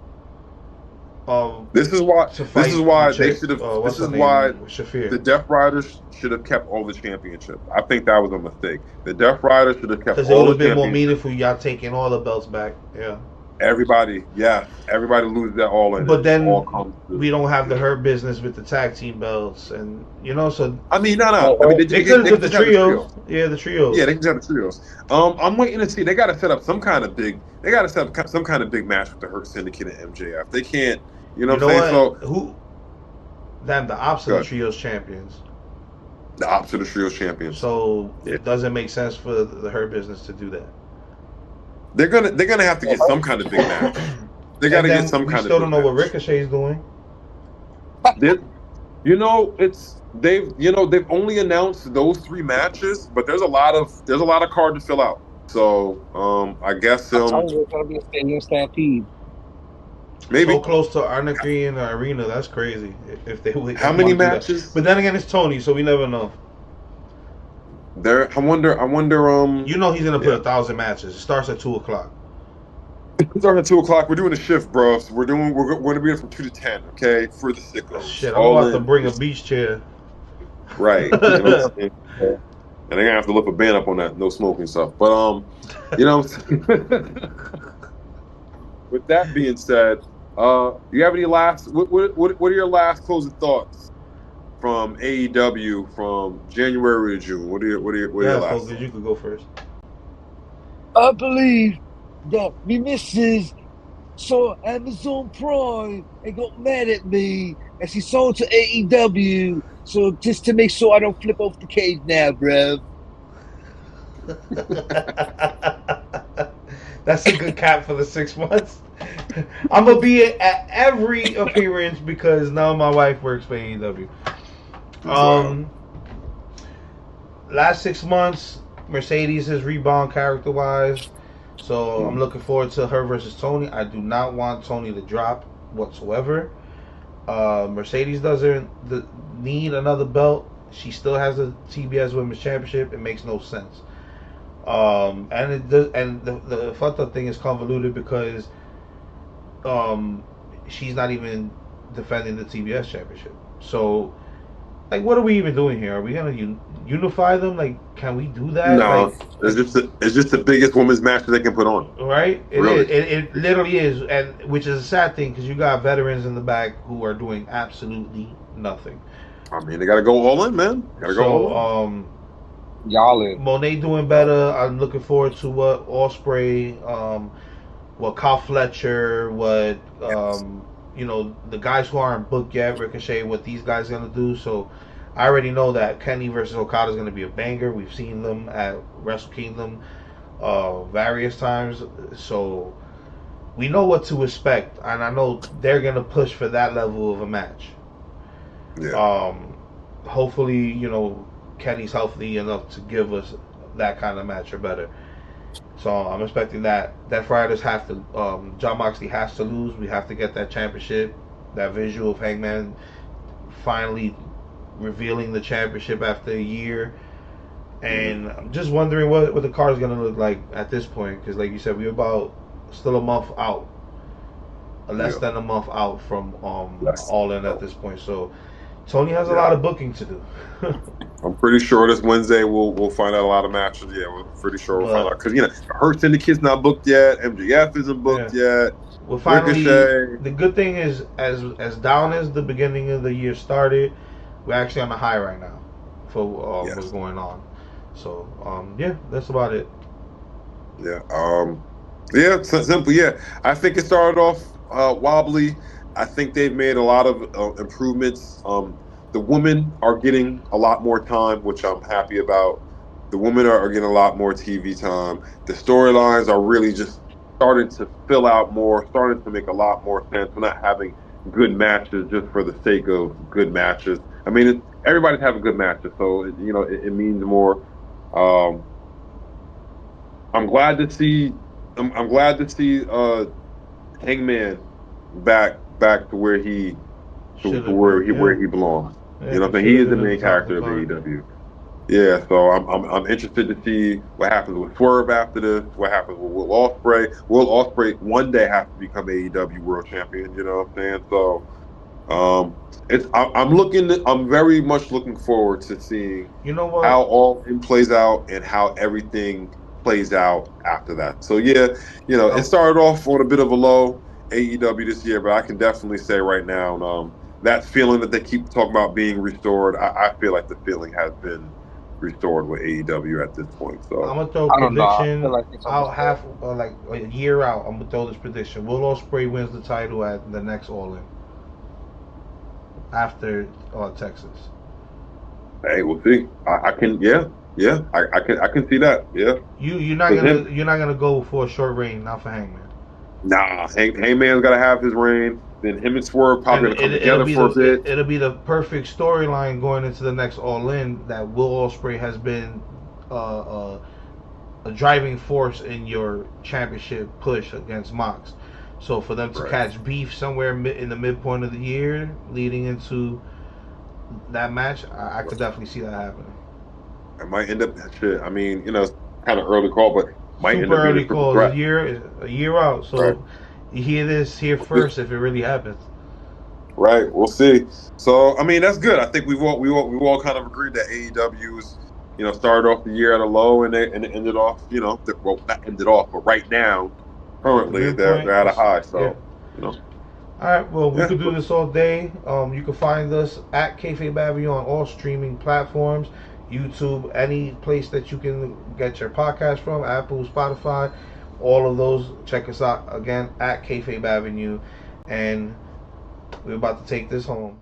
This is why. To fight This is why the they chick, should have. what's This her is name? why Shafir. the Death Riders should have kept all the championships. I think that was a mistake. The Death Riders should have kept Because it all would the have been more championships. meaningful y'all taking all the belts back. Yeah. Everybody loses that all in. But It then all comes to, we don't have the Hurt Business with the tag team belts, and so I mean, no. I mean, they could have did the just have trios. Yeah, the trios. Yeah, they can have the trios. I'm waiting to see. They got to set up some kind of big. They got to set up some kind of big match with the Hurt Syndicate and MJF. They can't. You know what I'm saying? What? So Who? Damn, the Ops are the trios champions. the Ops of the trios champions. So it doesn't make sense for the Hurt Business to do that. They're gonna have to get some kind of big match. They got to get some kind of. We still don't know big what match. Ricochet's doing. They've only announced those 3 matches, but there's a lot of card to fill out. So I guess I'm telling you, it's gonna be a Stadium Stampede. maybe So close to Anarchy in the arena, that's crazy. If they would, how many matches? But then again, it's Tony, so we never know. There, I wonder. You know he's gonna put 1,000 matches. It starts at 2:00. It starts at 2:00. We're doing a shift, bro. So we're gonna be here from 2 to 10. Okay, for the sickos. Shit, I'm about to bring a beach chair. Right. You know what I'm saying? And they're gonna have to look a ban up on that no smoking stuff. But you know what I'm saying? With that being said, you have any last? What are your last closing thoughts from AEW from January to June? What are your last? Focus, you could go first. I believe that me missus saw Amazon Prime and got mad at me, and she sold to AEW. So just to make sure I don't flip off the cage now, bruv. That's a good cap for the 6 months. I'm gonna be at every appearance because now my wife works for AEW. Last 6 months, Mercedes has rebound character wise, so I'm looking forward to her versus Tony. I do not want Tony to drop whatsoever. Mercedes doesn't need another belt. She still has a TBS Women's Championship. It makes no sense. And the fucked up thing is convoluted because she's not even defending the TBS Championship. So, like, what are we even doing here? Are we gonna unify them? Like, can we do that? No, it's just the biggest women's match that they can put on. Right? It Really? is. It literally is, and which is a sad thing because you got veterans in the back who are doing absolutely nothing. I mean, they got to go all in, man. Got to go all in. Y'all in. Monet doing better. I'm looking forward to what Ospreay, what Kyle Fletcher, what the guys who aren't booked yet, Ricochet, what these guys are gonna do. So I already know that Kenny versus Okada is gonna be a banger. We've seen them at Wrestle Kingdom various times, so we know what to expect, and I know they're gonna push for that level of a match. Yeah. Hopefully, Kenny's healthy enough to give us that kind of match or better. So I'm expecting that. Death Riders have to. John Moxley has to lose. We have to get that championship. That visual of Hangman finally revealing the championship after a year. And I'm just wondering what the card is gonna look like at this point, because like you said, we're about still a month out, less than a month out from All In at this point. So Tony has a Yeah. lot of booking to do. I'm pretty sure this Wednesday we'll find out a lot of matches. Yeah, we're pretty sure we'll find But out because Hurt Syndicate's not booked yet. MJF isn't yeah, booked yet. we're finally. Ricochet. The good thing is, as down as the beginning of the year started, we're actually on the high right now for what's Yes. going on. So yeah, that's about it. Yeah. Yeah. Simple. Yeah. I think it started off wobbly. I think they've made a lot of improvements. The women are getting a lot more time, which I'm happy about. The women are getting a lot more TV time. The storylines are really just starting to fill out more, starting to make a lot more sense. We're not having good matches just for the sake of good matches. I mean, everybody's having good matches, so it means more. Um, I'm glad to see. I'm glad to see Hangman back to where he Should to have been, where yeah, he belongs. yeah. You know He what I'm saying? should He have is the been at the main top of the character of card. AEW. Yeah, so I'm interested to see what happens with Swerve after this. What happens with Will Ospreay? Will Ospreay one day have to become AEW World Champion? You know what I'm saying? So I'm looking. I'm very much looking forward to seeing You know how what? all in plays out and how everything plays out after that. So yeah, it Um, started off on a bit of a low AEW this year, but I can definitely say right now, that feeling that they keep talking about being restored, I feel like the feeling has been restored with AEW at this point. I'm So gonna throw a I don't know. I feel prediction like it's out almost there. half like a year out. I'm gonna throw this prediction. Will Ospreay wins the title at the next All In after Texas. hey, we'll see. I can, yeah, I can see that. Yeah, You're not because gonna him. go for a short reign, not for Hangman. Nah, Hangman's got to have his reign. Then him and Swerve And probably gonna come together for a bit. it'll be the perfect storyline going into the next All In that Will Ospreay has been a driving force in your championship push against Mox. So for them to Right. catch beef somewhere in the midpoint of the year, leading into that match, I could definitely see that happening. It might end up shit. I mean, it's kind of early call, but might end Super up being a early triple calls threat. a year out. Right. So you hear this here We'll see. first if it really happens. Right. We'll see. So I mean, that's good. I think we've all kind of agreed that AEW's started off the year at a low and it ended off well, not ended off, but right now The currently they're midpoint, at a high. yeah. So you know All right, well, we yeah. could do this all day. You can find us at Kayfabe Avenue on all streaming platforms, YouTube, any place that you can get your podcast from, Apple, Spotify, all of those. Check us out again at Kayfabe Avenue, and we're about to take this home.